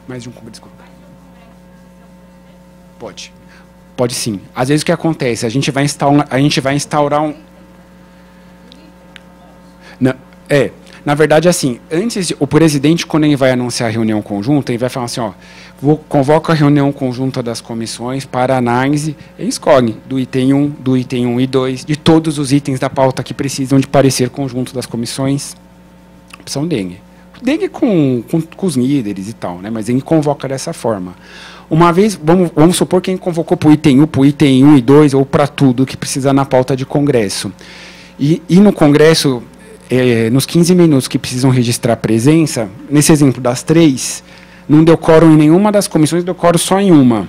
Mais de um desculpa. Pode. Pode sim. Às vezes o que acontece? A gente vai instaurar um... Não, na verdade, assim, o presidente, quando ele vai anunciar a reunião conjunta, ele vai falar assim, ó, convoca a reunião conjunta das comissões para análise, ele escolhe do item 1, do item 1 e 2, de todos os itens da pauta que precisam de parecer conjunto das comissões, opção dele. Dele com os líderes e tal, né? Mas ele convoca dessa forma. Uma vez, vamos supor que ele convocou para o item 1 e 2, ou para tudo que precisa na pauta de congresso. E no congresso, nos 15 minutos que precisam registrar a presença, nesse exemplo das 3, não deu quórum em nenhuma das comissões, deu quórum só em uma.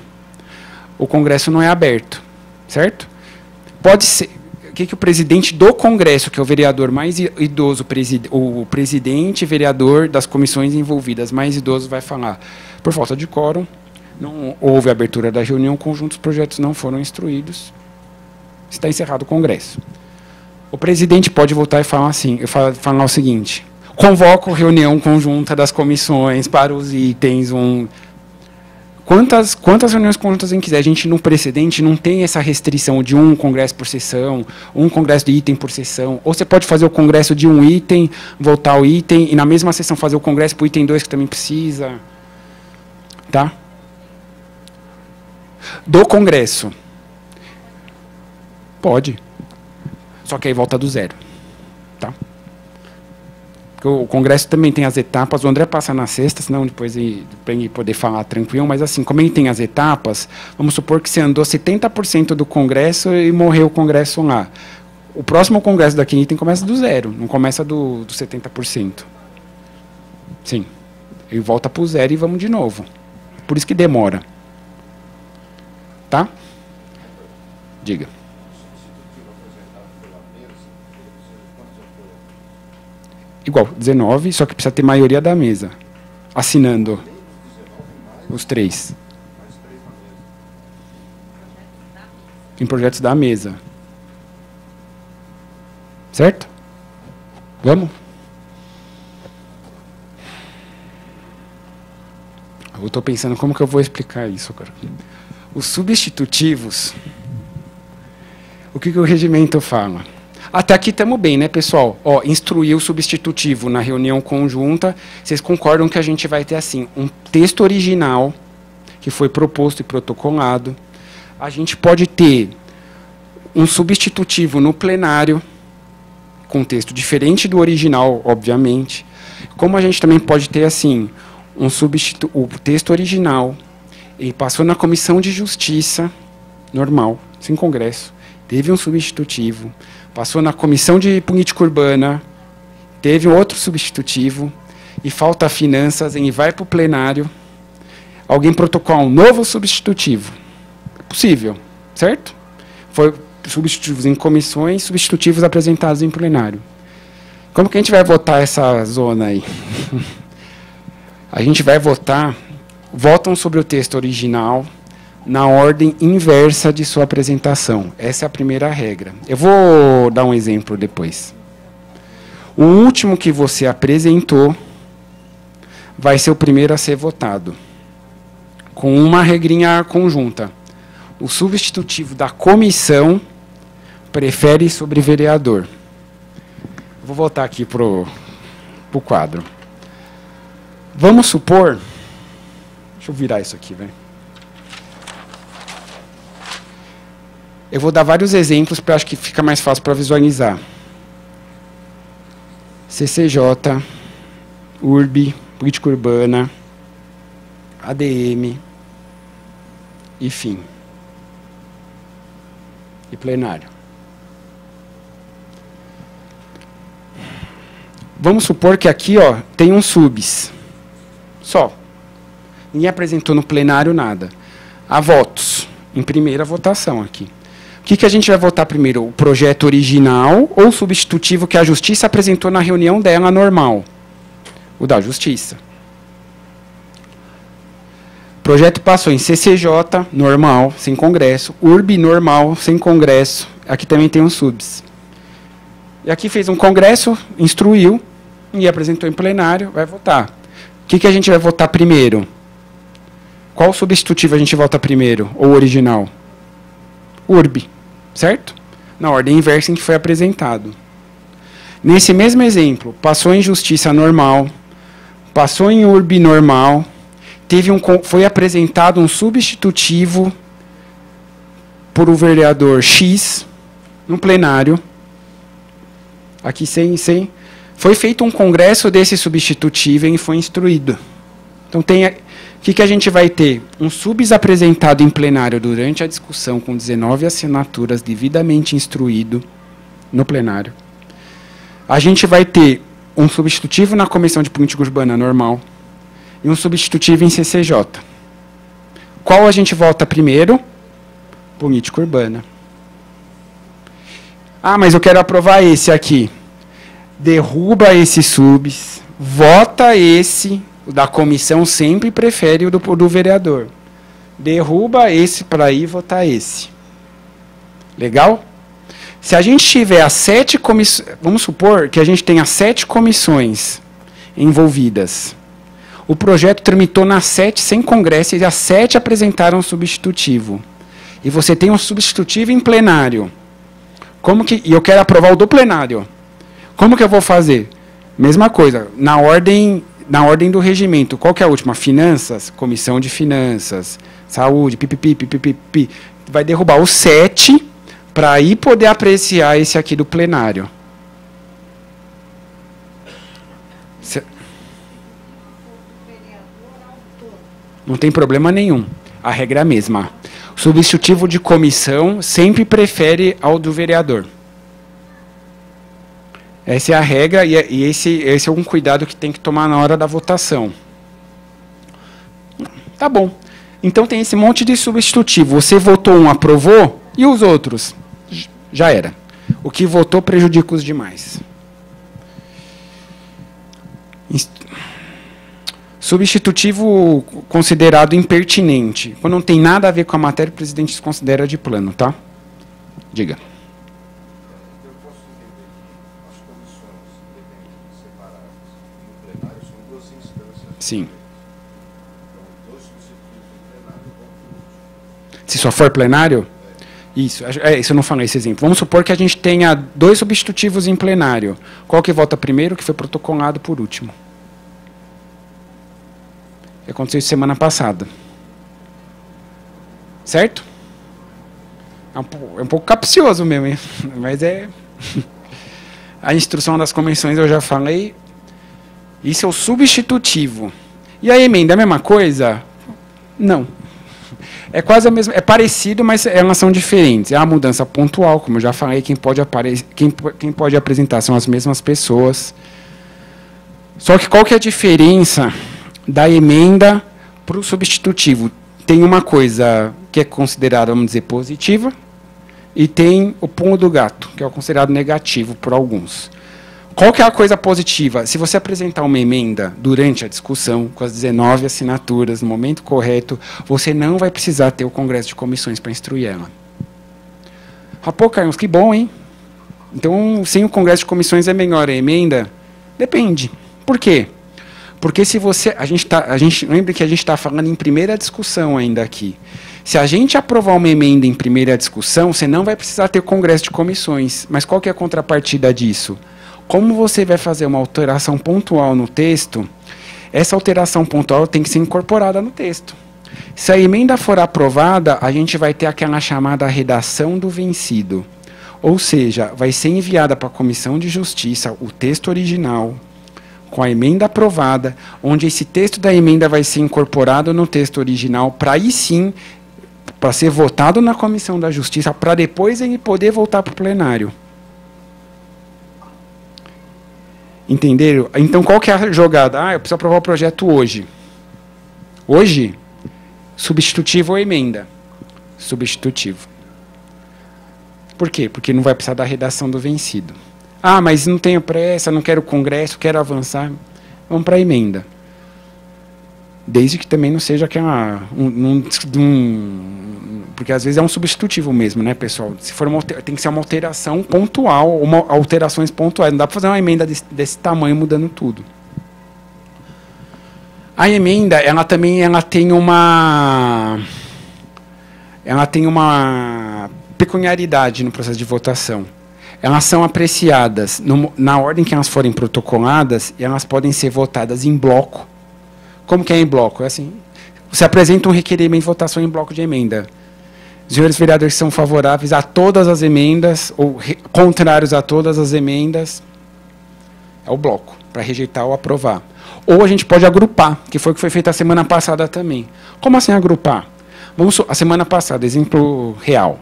O congresso não é aberto, certo? Pode ser... O que o presidente do Congresso, que é o vereador mais idoso, o presidente e vereador das comissões envolvidas mais idoso, vai falar? Por falta de quórum, não houve abertura da reunião conjunta, os projetos não foram instruídos, está encerrado o Congresso. O presidente pode voltar e falar assim, falar o seguinte: convoco reunião conjunta das comissões para os itens 1. Quantas reuniões conjuntas a gente quiser. A gente, no precedente, não tem essa restrição de um congresso por sessão, um congresso de item por sessão. Ou você pode fazer o congresso de um item, voltar ao item, e na mesma sessão fazer o congresso para o item 2, que também precisa. Tá? Do congresso. Pode. Só que aí volta do zero. Tá? O Congresso também tem as etapas, o André passa na sexta, senão depois para ele poder falar tranquilo, mas assim, como ele tem as etapas, vamos supor que você andou 70% do Congresso e morreu o Congresso lá. O próximo Congresso daquele item começa do zero, não começa do 70%. Sim. Ele volta para o zero e vamos de novo. Por isso que demora. Tá? Diga. Igual, 19, só que precisa ter maioria da mesa. Assinando. Os 3. Em projetos da mesa. Certo? Vamos? Eu estou pensando como que eu vou explicar isso agora. Os substitutivos. O que o regimento fala? Até aqui estamos bem, né, pessoal? Ó, instruir o substitutivo na reunião conjunta. Vocês concordam que a gente vai ter, assim, um texto original que foi proposto e protocolado. A gente pode ter um substitutivo no plenário, com texto diferente do original, obviamente. Como a gente também pode ter, assim, o texto original, ele passou na Comissão de Justiça, normal, sem Congresso, teve um substitutivo, passou na comissão de política urbana, teve um outro substitutivo, e falta finanças, e vai para o plenário, alguém protocola um novo substitutivo. É possível, certo? Foi substitutivos em comissões, substitutivos apresentados em plenário. Como que a gente vai votar essa zona aí? A gente vai votam sobre o texto original na ordem inversa de sua apresentação. Essa é a primeira regra. Eu vou dar um exemplo depois. O último que você apresentou vai ser o primeiro a ser votado, com uma regrinha conjunta. O substitutivo da comissão prefere sobre vereador. Vou voltar aqui para o quadro. Vamos supor... Deixa eu virar isso aqui, velho. Eu vou dar vários exemplos, porque eu acho que fica mais fácil para visualizar. CCJ, URB, política urbana, ADM, e fim. E plenário. Vamos supor que aqui, ó, tem um subs. Só. Ninguém apresentou no plenário nada. Há votos. Em primeira votação aqui. O que a gente vai votar primeiro? O projeto original ou o substitutivo que a Justiça apresentou na reunião dela normal? O da Justiça. O projeto passou em CCJ, normal, sem congresso. URB, normal, sem congresso. Aqui também tem um subs. E aqui fez um congresso, instruiu, e apresentou em plenário, vai votar. O que a gente vai votar primeiro? Qual substitutivo a gente vota primeiro? Ou original? URB, certo? Na ordem inversa em que foi apresentado. Nesse mesmo exemplo, passou em Justiça normal, passou em URB normal, foi apresentado um substitutivo por o vereador X no plenário. Aqui sem. Foi feito um congresso desse substitutivo e foi instruído. Então, o que a gente vai ter? Um subs apresentado em plenário durante a discussão com 19 assinaturas devidamente instruído no plenário. A gente vai ter um substitutivo na Comissão de Política Urbana normal e um substitutivo em CCJ. Qual a gente vota primeiro? Política Urbana. Ah, mas eu quero aprovar esse aqui. Derruba esse subs, vota esse, o da comissão sempre prefere o do vereador. Derruba esse para ir votar esse. Legal? Se a gente tiver as 7 comissões, vamos supor que a gente tenha 7 comissões envolvidas. O projeto tramitou nas 7 sem congresso e as 7 apresentaram um substitutivo. E você tem um substitutivo em plenário. E eu quero aprovar o do plenário. Como que eu vou fazer? Mesma coisa, na ordem do regimento. Qual que é a última? Finanças, Comissão de Finanças, Saúde, pipipi. Vai derrubar os 7 para aí poder apreciar esse aqui do plenário. Não tem problema nenhum. A regra é a mesma. O substitutivo de comissão sempre prefere ao do vereador. Essa é a regra e esse é um cuidado que tem que tomar na hora da votação. Tá bom. Então tem esse monte de substitutivo. Você votou um, aprovou, e os outros? Já era. O que votou prejudica os demais. Substitutivo considerado impertinente. Quando não tem nada a ver com a matéria, o presidente considera de plano, tá? Diga. Sim. Se só for plenário? Isso eu não falei esse exemplo. Vamos supor que a gente tenha 2 substitutivos em plenário. Qual que vota primeiro, que foi protocolado por último? Aconteceu isso semana passada. Certo? É um pouco capcioso mesmo, hein? Mas é... A instrução das comissões eu já falei. Isso é o substitutivo. E a emenda é a mesma coisa? Não. É quase a mesma, é parecido, mas elas são diferentes. É uma mudança pontual, como eu já falei, quem pode apresentar são as mesmas pessoas. Só que qual que é a diferença da emenda para o substitutivo? Tem uma coisa que é considerada, vamos dizer, positiva, e tem o pulo do gato, que é considerado negativo por alguns. Qual que é a coisa positiva? Se você apresentar uma emenda durante a discussão, com as 19 assinaturas, no momento correto, você não vai precisar ter o Congresso de Comissões para instruir ela. Ah, pô, Carlos, que bom, hein? Então, sem o Congresso de Comissões é melhor a emenda? Depende. Por quê? Porque se você... lembra que a gente está falando em primeira discussão ainda aqui. Se a gente aprovar uma emenda em primeira discussão, você não vai precisar ter o Congresso de Comissões. Mas qual que é a contrapartida disso? Como você vai fazer uma alteração pontual no texto, essa alteração pontual tem que ser incorporada no texto. Se a emenda for aprovada, a gente vai ter aquela chamada redação do vencido. Ou seja, vai ser enviada para a Comissão de Justiça o texto original, com a emenda aprovada, onde esse texto da emenda vai ser incorporado no texto original, para aí sim, para ser votado na Comissão da Justiça, para depois ele poder voltar para o plenário. Entenderam? Então, qual que é a jogada? Ah, eu preciso aprovar o projeto hoje. Hoje, substitutivo ou emenda? Substitutivo. Por quê? Porque não vai precisar da redação do vencido. Ah, mas não tenho pressa, não quero congresso, quero avançar. Vamos para a emenda. Desde que também não seja aquela... porque às vezes é um substitutivo mesmo, né, pessoal? Se for tem que ser uma alteração pontual, alterações pontuais. Não dá para fazer uma emenda desse tamanho mudando tudo. A emenda, ela tem uma peculiaridade no processo de votação. Elas são apreciadas na ordem que elas forem protocoladas, e elas podem ser votadas em bloco. Como que é em bloco? É assim, você apresenta um requerimento de votação em bloco de emenda. Os senhores vereadores são favoráveis a todas as emendas, ou contrários a todas as emendas, é o bloco, para rejeitar ou aprovar. Ou a gente pode agrupar, que foi o que foi feito a semana passada também. Como assim agrupar? A semana passada, exemplo real,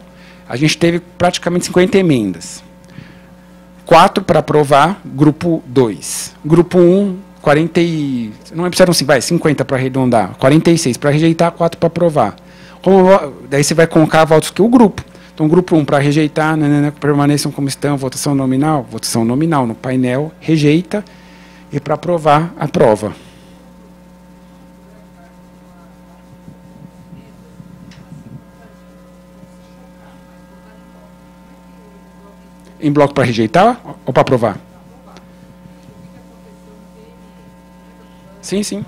a gente teve praticamente 50 emendas. 4 para aprovar, grupo 2. Grupo 1, 40 e... Não é preciso 50 para arredondar. 46 para rejeitar, 4 para aprovar. Daí você vai colocar votos que o grupo. Então, grupo 1 para rejeitar, permaneçam como estão, votação nominal no painel, rejeita, e para aprovar, aprova. Em bloco para rejeitar ou para aprovar? Sim, sim.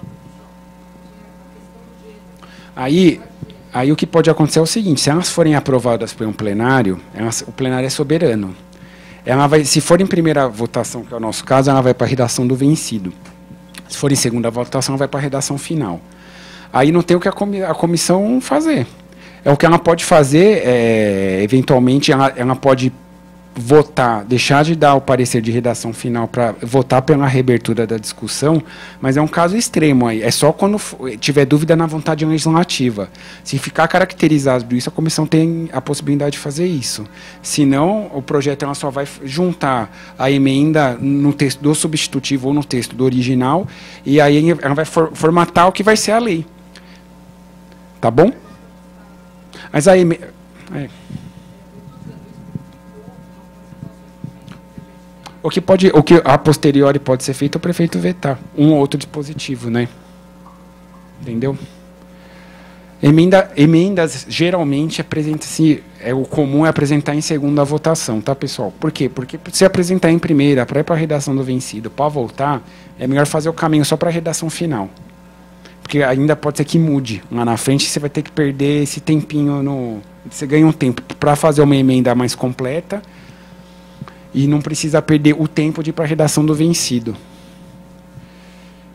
Aí o que pode acontecer é o seguinte: se elas forem aprovadas por um plenário, o plenário é soberano. Se for em primeira votação, que é o nosso caso, ela vai para a redação do vencido. Se for em segunda votação, vai para a redação final. Aí não tem o que a comissão fazer. O que ela pode fazer, eventualmente, ela pode votar, deixar de dar o parecer de redação final para votar pela reabertura da discussão, mas é um caso extremo aí. É só quando tiver dúvida na vontade legislativa. Se ficar caracterizado isso, a comissão tem a possibilidade de fazer isso. Senão, o projeto ela só vai juntar a emenda no texto do substitutivo ou no texto do original, e aí ela vai formatar o que vai ser a lei. Tá bom? Mas aí... O que a posteriori pode ser feito, o prefeito vetar um ou outro dispositivo, né? Entendeu? Emendas geralmente apresenta-se, o comum é apresentar em segunda votação, tá, pessoal? Por quê? Porque se apresentar em primeira, para ir para a redação do vencido, para voltar, é melhor fazer o caminho só para a redação final. Porque ainda pode ser que mude. Lá na frente você vai ter que perder esse tempinho, você ganha um tempo para fazer uma emenda mais completa, e não precisa perder o tempo de ir para a redação do vencido.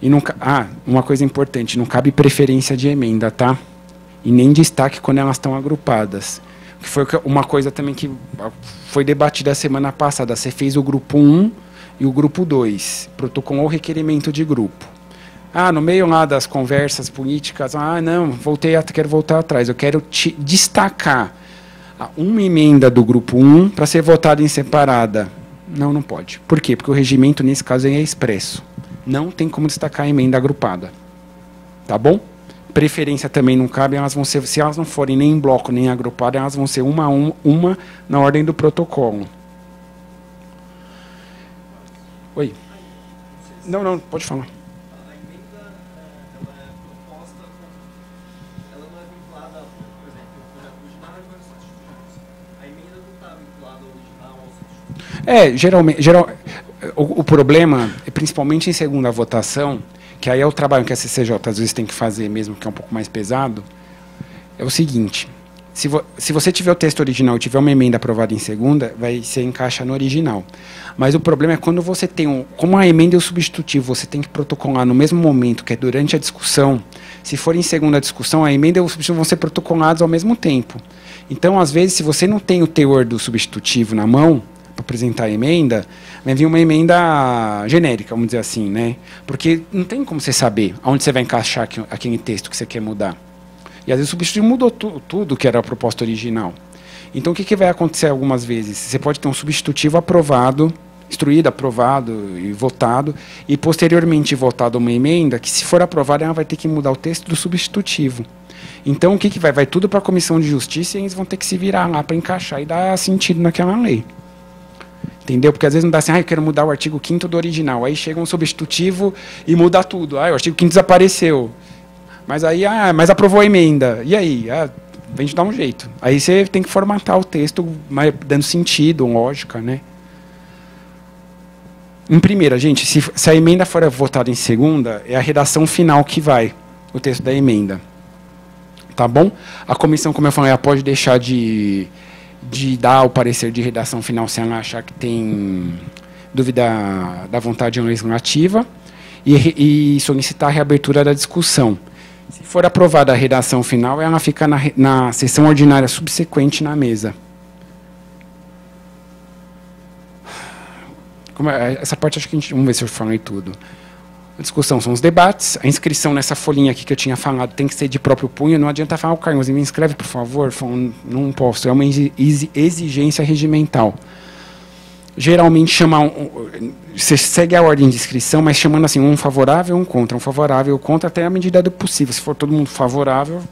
E uma coisa importante, não cabe preferência de emenda, tá? E nem destaque quando elas estão agrupadas. Que foi uma coisa também que foi debatida a semana passada. Você fez o grupo 1 e o grupo 2. Protocolou o requerimento de grupo. no meio lá das conversas políticas, não, quero voltar atrás, eu quero destacar uma emenda do grupo 1 para ser votada em separada. Não pode. Por quê? Porque o regimento, nesse caso, é expresso. Não tem como destacar a emenda agrupada. Tá bom? Preferência também não cabe, elas vão ser, se elas não forem nem em bloco, nem agrupadas, elas vão ser uma na ordem do protocolo. Oi. Não, pode falar. A emenda, ela é proposta, ela não é vinculada, por exemplo, o projeto original é para substitutos. A emenda não está vinculada ao original ao substituto. O problema, principalmente em segunda votação, que aí é o trabalho que a CCJ às vezes tem que fazer mesmo, que é um pouco mais pesado, é o seguinte: se você tiver o texto original e tiver uma emenda aprovada em segunda, vai se encaixa no original. Mas o problema é quando você tem como a emenda e o substitutivo, você tem que protocolar no mesmo momento, que é durante a discussão. Se for em segunda discussão, a emenda e o substitutivo vão ser protocolados ao mesmo tempo. Então, às vezes, se você não tem o teor do substitutivo na mão para apresentar a emenda, vai vir uma emenda genérica, vamos dizer assim, né? Porque não tem como você saber aonde você vai encaixar aquele texto que você quer mudar. E às vezes o substitutivo mudou tudo que era a proposta original. Então o que vai acontecer algumas vezes? Você pode ter um substitutivo aprovado, instruído, aprovado e votado, e posteriormente votado uma emenda que, se for aprovada, ela vai ter que mudar o texto do substitutivo. Então o que vai? Vai tudo para a Comissão de Justiça e eles vão ter que se virar lá para encaixar e dar sentido naquela lei. Entendeu? Porque às vezes não dá assim, eu quero mudar o artigo 5º do original. Aí chega um substitutivo e muda tudo. O artigo 5º desapareceu. Mas aí, mas aprovou a emenda. E aí? Vem de dar um jeito. Aí você tem que formatar o texto, dando sentido, lógica, né? Em primeira, gente, se a emenda for votada em segunda, é a redação final que vai, o texto da emenda. Tá bom? A comissão, como eu falei, ela pode deixar de dar o parecer de redação final se ela achar que tem dúvida da vontade legislativa e solicitar a reabertura da discussão. Se for aprovada a redação final, ela fica na sessão ordinária subsequente na mesa. Essa parte acho que vamos ver se eu falei tudo. A discussão são os debates. A inscrição nessa folhinha aqui que eu tinha falado tem que ser de próprio punho. Não adianta falar, Carlos, me inscreve, por favor. Não posso. É uma exigência regimental. Geralmente você segue a ordem de inscrição, mas chamando assim, um favorável, um favorável, contra, até a medida do possível. Se for todo mundo favorável,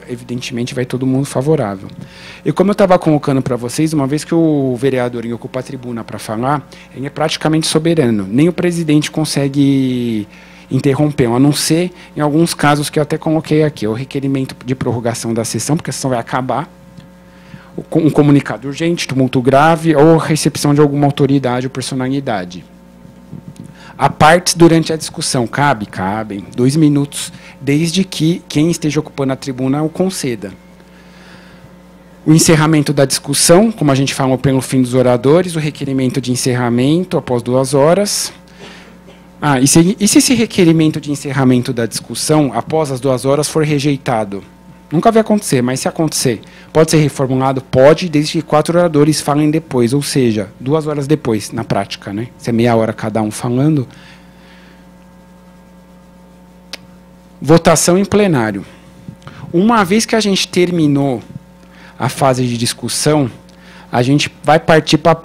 evidentemente vai todo mundo favorável. E como eu estava colocando para vocês, uma vez que o vereador ocupa a tribuna para falar, ele é praticamente soberano. Nem o presidente consegue interromper, a não ser em alguns casos que eu até coloquei aqui, o requerimento de prorrogação da sessão, porque a sessão vai acabar, um comunicado urgente, tumulto grave, ou recepção de alguma autoridade ou personalidade. A partes durante a discussão, cabem 2 minutos, desde que quem esteja ocupando a tribuna o conceda. O encerramento da discussão, como a gente falou pelo fim dos oradores, o requerimento de encerramento após 2 horas. E se esse requerimento de encerramento da discussão, após as 2 horas, for rejeitado? Nunca vai acontecer, mas se acontecer, pode ser reformulado? Pode, desde que 4 oradores falem depois, ou seja, 2 horas depois, na prática, né? Se é meia hora cada um falando. Votação em plenário. Uma vez que a gente terminou a fase de discussão, a gente vai partir para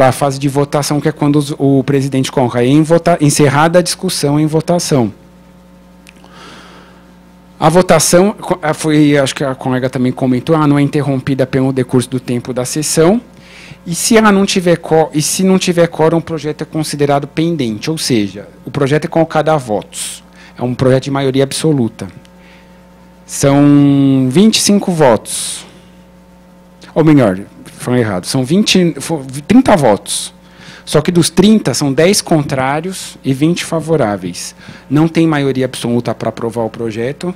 a fase de votação, que é quando o presidente coloca encerrada a discussão em votação. A votação foi, acho que a colega também comentou, ela não é interrompida pelo decurso do tempo da sessão. E se ela não tiver quórum, o projeto é considerado pendente, ou seja, o projeto é colocado a votos. É um projeto de maioria absoluta. São 25 votos. Ou melhor, falei errado, são 30 votos. Só que dos 30, são 10 contrários e 20 favoráveis. Não tem maioria absoluta para aprovar o projeto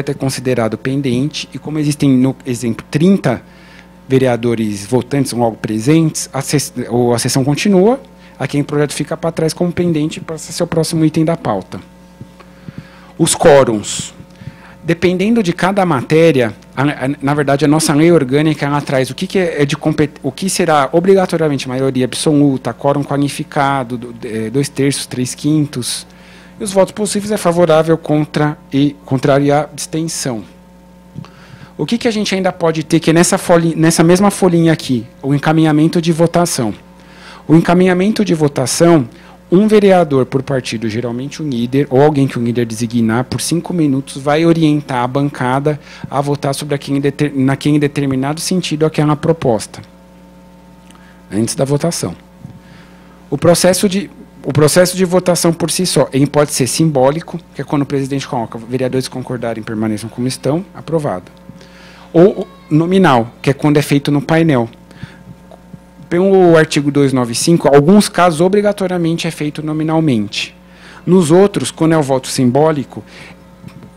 é considerado pendente, e como existem, no exemplo, 30 vereadores votantes logo presentes, a sessão continua, aquele projeto fica para trás como pendente para ser o próximo item da pauta. Os quórums. Dependendo de cada matéria, na verdade, a nossa lei orgânica ela traz o que será obrigatoriamente maioria absoluta, quórum qualificado, 2/3, 3/5, E os votos possíveis é favorável, contra e contrário e abstenção. O que a gente ainda pode ter, que é nessa mesma folhinha aqui, o encaminhamento de votação. O encaminhamento de votação, um vereador por partido, geralmente um líder, ou alguém que o líder designar, por 5 minutos, vai orientar a bancada a votar sobre em determinado sentido aquela proposta, antes da votação. O processo de votação por si só, ele pode ser simbólico, que é quando o presidente coloca, vereadores concordarem permaneçam como estão, aprovado. Ou nominal, que é quando é feito no painel. Pelo artigo 295, alguns casos, obrigatoriamente, é feito nominalmente. Nos outros, quando é o voto simbólico,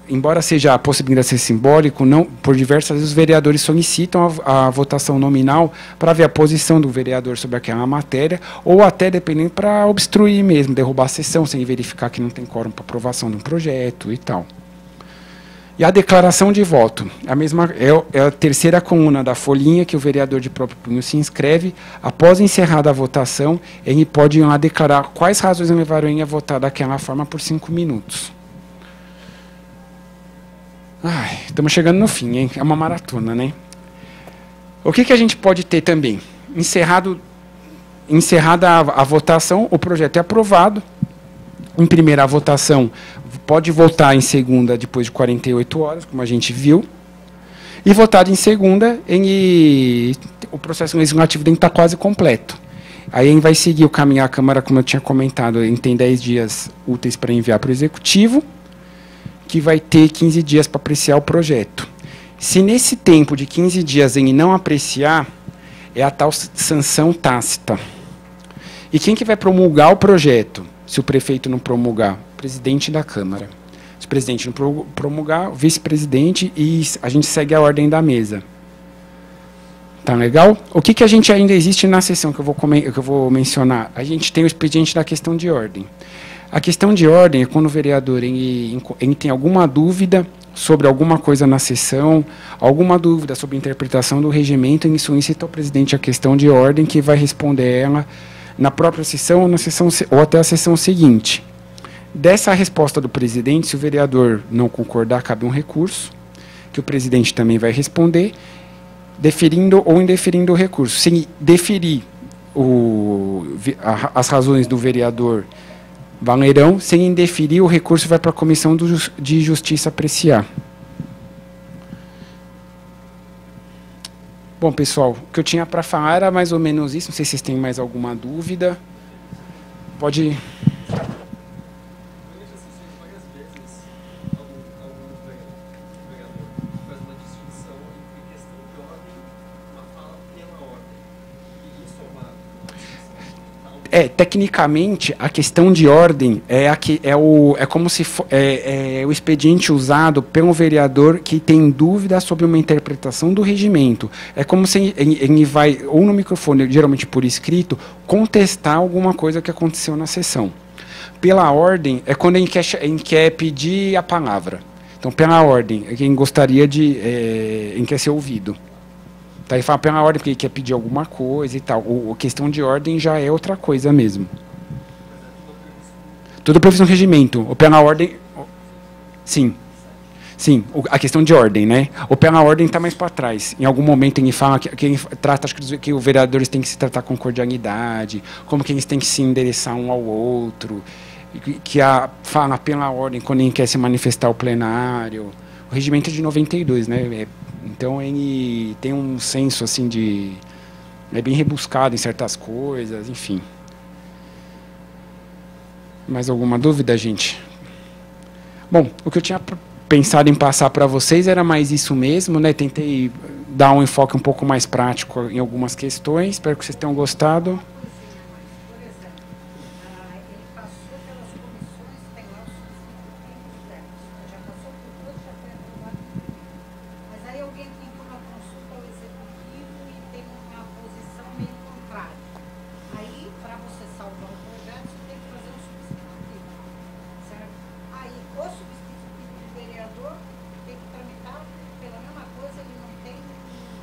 embora seja a possibilidade de ser simbólico, não, por diversas vezes os vereadores solicitam a votação nominal para ver a posição do vereador sobre aquela matéria, ou até, dependendo, para obstruir mesmo, derrubar a sessão, sem verificar que não tem quórum para aprovação de um projeto e tal. E a declaração de voto, é a terceira coluna da folhinha que o vereador de próprio punho se inscreve. Após encerrada a votação, ele pode ir lá declarar quais razões levaram ele a votar daquela forma por 5 minutos. Ai, estamos chegando no fim, hein? É uma maratona, né? O que a gente pode ter também? Encerrada a votação, o projeto é aprovado. Em primeira votação, pode votar em segunda depois de 48 horas, como a gente viu. E votado em segunda, o processo legislativo tem que estar quase completo. Aí ele vai seguir o caminho à Câmara, como eu tinha comentado, ele tem 10 dias úteis para enviar para o Executivo, que vai ter 15 dias para apreciar o projeto. Se nesse tempo de 15 dias ele não apreciar, é a tal sanção tácita. E quem que vai promulgar o projeto? Se o prefeito não promulgar, o presidente da Câmara. Se o presidente não promulgar, o vice-presidente, e a gente segue a ordem da mesa. Tá legal? O que a gente ainda existe na sessão que eu vou mencionar? A gente tem o expediente da questão de ordem. A questão de ordem é quando o vereador ele tem alguma dúvida sobre alguma coisa na sessão, alguma dúvida sobre a interpretação do regimento, ele solicita ao presidente a questão de ordem, que vai responder ela na própria sessão ou até a sessão seguinte. Dessa resposta do presidente, se o vereador não concordar, cabe um recurso, que o presidente também vai responder, deferindo ou indeferindo o recurso. Se deferir as razões do vereador valerão, se indeferir, o recurso vai para a Comissão de Justiça apreciar. Bom, pessoal, o que eu tinha para falar era mais ou menos isso. Não sei se vocês têm mais alguma dúvida. Pode... Tecnicamente, a questão de ordem é como se o expediente usado pelo vereador que tem dúvida sobre uma interpretação do regimento. É como se ele vai, ou no microfone, geralmente por escrito, contestar alguma coisa que aconteceu na sessão. Pela ordem, é quando ele quer pedir a palavra. Então, pela ordem, quem gostaria ele quer ser ouvido. Tá, ele fala pela ordem porque ele quer pedir alguma coisa e tal. A questão de ordem já é outra coisa mesmo. Tudo previsto no regimento. Ou pela ordem... Sim. Sim, a questão de ordem, né? O pela ordem está mais para trás. Em algum momento ele fala que ele trata, acho que os vereadores têm que se tratar com cordialidade, como que eles têm que se endereçar um ao outro, fala pela ordem quando ele quer se manifestar ao plenário. O regimento é de 92, né? Então ele tem um senso assim é bem rebuscado em certas coisas, enfim. Mais alguma dúvida, gente? Bom, o que eu tinha pensado em passar para vocês era mais isso mesmo, né? Tentei dar um enfoque um pouco mais prático em algumas questões. Espero que vocês tenham gostado.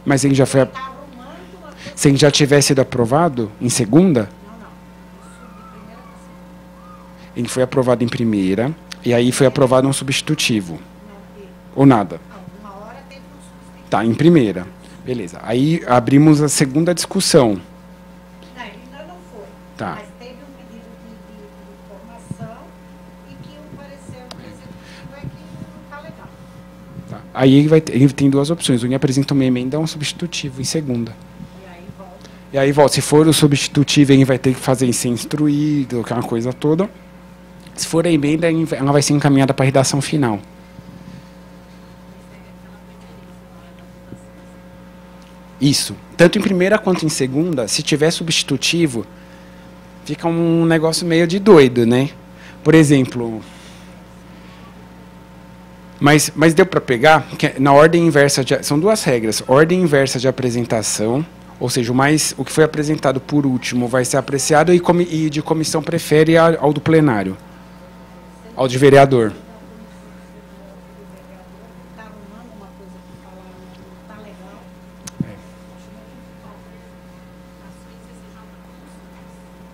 Mas ele já foi... Se ele já tivesse sido aprovado em segunda? Ele foi aprovado em primeira, e aí foi aprovado um substitutivo. Ou nada? Uma hora teve um substitutivo. Tá, em primeira. Beleza. Aí abrimos a segunda discussão. Não, ele ainda não foi. Tá. Mas teve um pedido de informação e que o parecer do executivo é que não está legal. Tá. Aí ele tem duas opções. Ele apresenta uma emenda ou um substitutivo em segunda. E aí volta. E aí volta. Se for o substitutivo, ele vai ter que fazer ser instruído, aquela coisa toda. Se for a emenda, ela vai ser encaminhada para a redação final. Isso. Tanto em primeira quanto em segunda, se tiver substitutivo, fica um negócio meio de doido, né? Por exemplo... Mas deu para pegar? Que na ordem inversa... são duas regras. Ordem inversa de apresentação, ou seja, o que foi apresentado por último vai ser apreciado e de comissão prefere ao do plenário. Ao de vereador. Está arrumando uma coisa que falaram que não está legal. É. Acho muito falta. As CCJ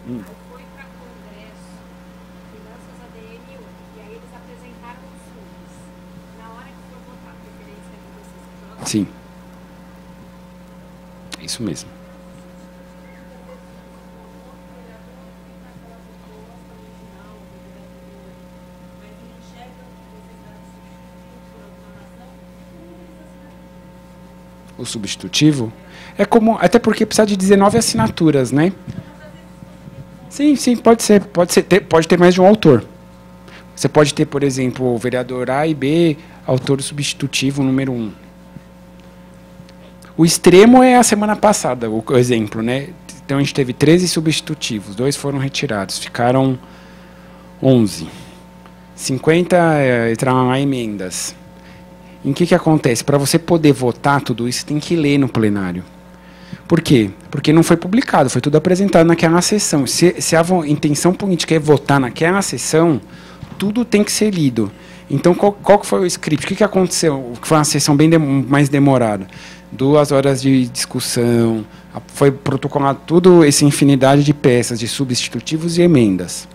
Aí foi para Congresso, Finanças ADNU, e aí eles apresentaram os fundos. Na hora que for votar a preferência do CCJ, Sim. Isso mesmo. O substitutivo é como, até porque precisa de 19 assinaturas, né? Sim, pode ser, pode ter mais de um autor. Você pode ter, por exemplo, o vereador A e B, autor substitutivo número 1. O extremo é a semana passada, o exemplo, né? Então a gente teve 13 substitutivos, 2 foram retirados, ficaram 11. 50 entraram emendas. Em que acontece? Para você poder votar tudo isso, tem que ler no plenário. Por quê? Porque não foi publicado, foi tudo apresentado naquela sessão. Se a intenção política é votar naquela sessão, tudo tem que ser lido. Então, qual que foi o script? O que aconteceu? Foi uma sessão bem mais demorada. 2 horas de discussão, foi protocolado tudo essa infinidade de peças, de substitutivos e emendas.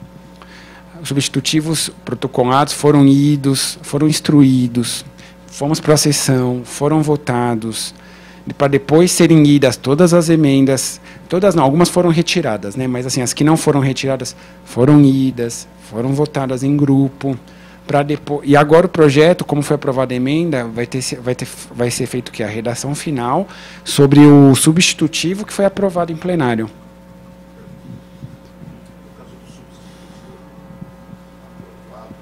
Os substitutivos protocolados foram lidos, foram instruídos, fomos para a sessão, foram votados, para depois serem lidas todas as emendas, todas não, algumas foram retiradas, né? Mas assim, as que não foram retiradas foram lidas, foram votadas em grupo, para depois. E agora o projeto, como foi aprovada a emenda, vai ser feito que a redação final sobre o substitutivo que foi aprovado em plenário. No caso do substitutivo aprovado,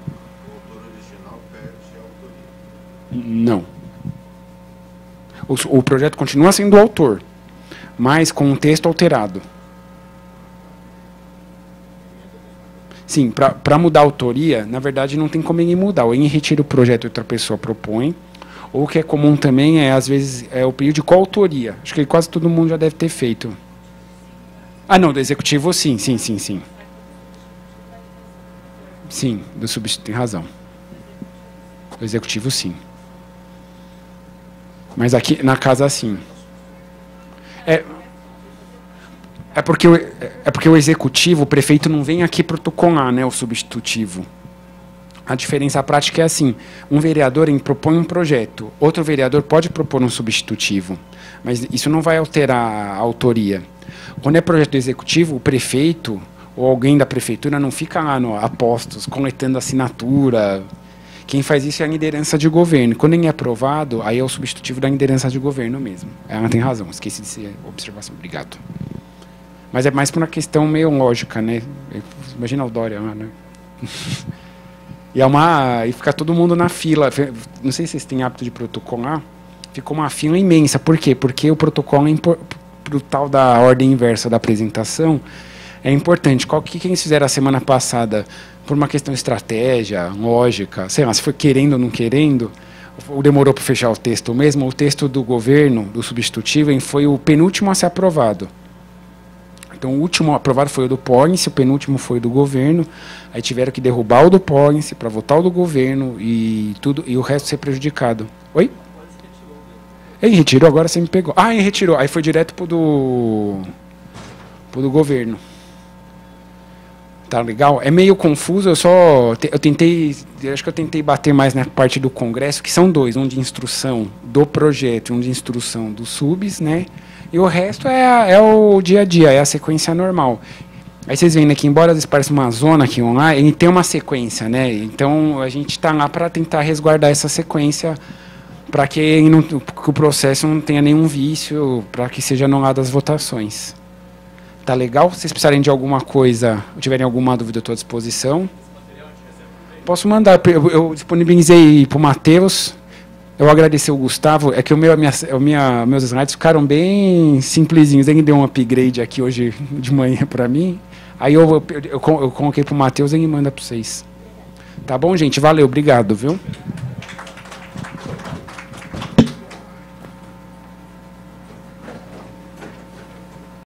o autor original perde a autoria. Não. O projeto continua sendo o autor, mas com um texto alterado. Sim, para mudar a autoria, na verdade, não tem como ninguém mudar. Ou ele retira o projeto e outra pessoa propõe, ou o que é comum também é, às vezes, o pedido de coautoria. Acho que quase todo mundo já deve ter feito. Ah, não, do executivo, sim. Sim, do substitutivo, tem razão. Do executivo, sim. Mas aqui na casa, sim. É porque o executivo, o prefeito não vem aqui protocolar, né, o substitutivo. A diferença prática é assim: um vereador propõe um projeto, outro vereador pode propor um substitutivo, mas isso não vai alterar a autoria. Quando é projeto do executivo, o prefeito ou alguém da prefeitura não fica lá a postos, coletando assinatura. Quem faz isso é a liderança de governo. Quando ele é aprovado, aí é o substitutivo da liderança de governo mesmo. Ela tem razão, esqueci de ser observação. Obrigado. Mas é mais por uma questão meio lógica, né? Imagina o Dória lá, né? E fica todo mundo na fila. Não sei se vocês têm hábito de protocolar. Ficou uma fila imensa. Por quê? Porque o protocolo, para o tal da ordem inversa da apresentação, é importante. O que eles fizeram a semana passada? Por uma questão de estratégia, lógica, sei lá, se foi querendo ou não querendo, ou demorou para fechar o texto mesmo, o texto do governo, do substitutivo, foi o penúltimo a ser aprovado. Então, o último aprovado foi o do Pólice, o penúltimo foi o do governo, aí tiveram que derrubar o do Pólice para votar o do governo e o resto ser prejudicado. Oi? Ele retirou, agora você me pegou. Ah, ele retirou, aí foi direto pro do governo. Tá legal? É meio confuso, eu tentei, acho que eu tentei bater mais na parte do congresso, que são dois, um de instrução do projeto, um de instrução dos subs, né? E o resto é o dia a dia, é a sequência normal. Aí vocês veem, né, que embora às vezes pareça uma zona aqui online, ele tem uma sequência, né? Então a gente está lá para tentar resguardar essa sequência, para que o processo não tenha nenhum vício, para que seja anulado as votações. Tá legal? Se vocês precisarem de alguma coisa, ou tiverem alguma dúvida, eu estou à disposição. Posso mandar, eu disponibilizei para o Matheus. Eu agradecer o Gustavo, é que meus slides ficaram bem simplesinhos. Ele deu um upgrade aqui hoje de manhã para mim. Aí eu coloquei para o Matheus e ele manda para vocês. Tá bom, gente? Valeu, obrigado, viu?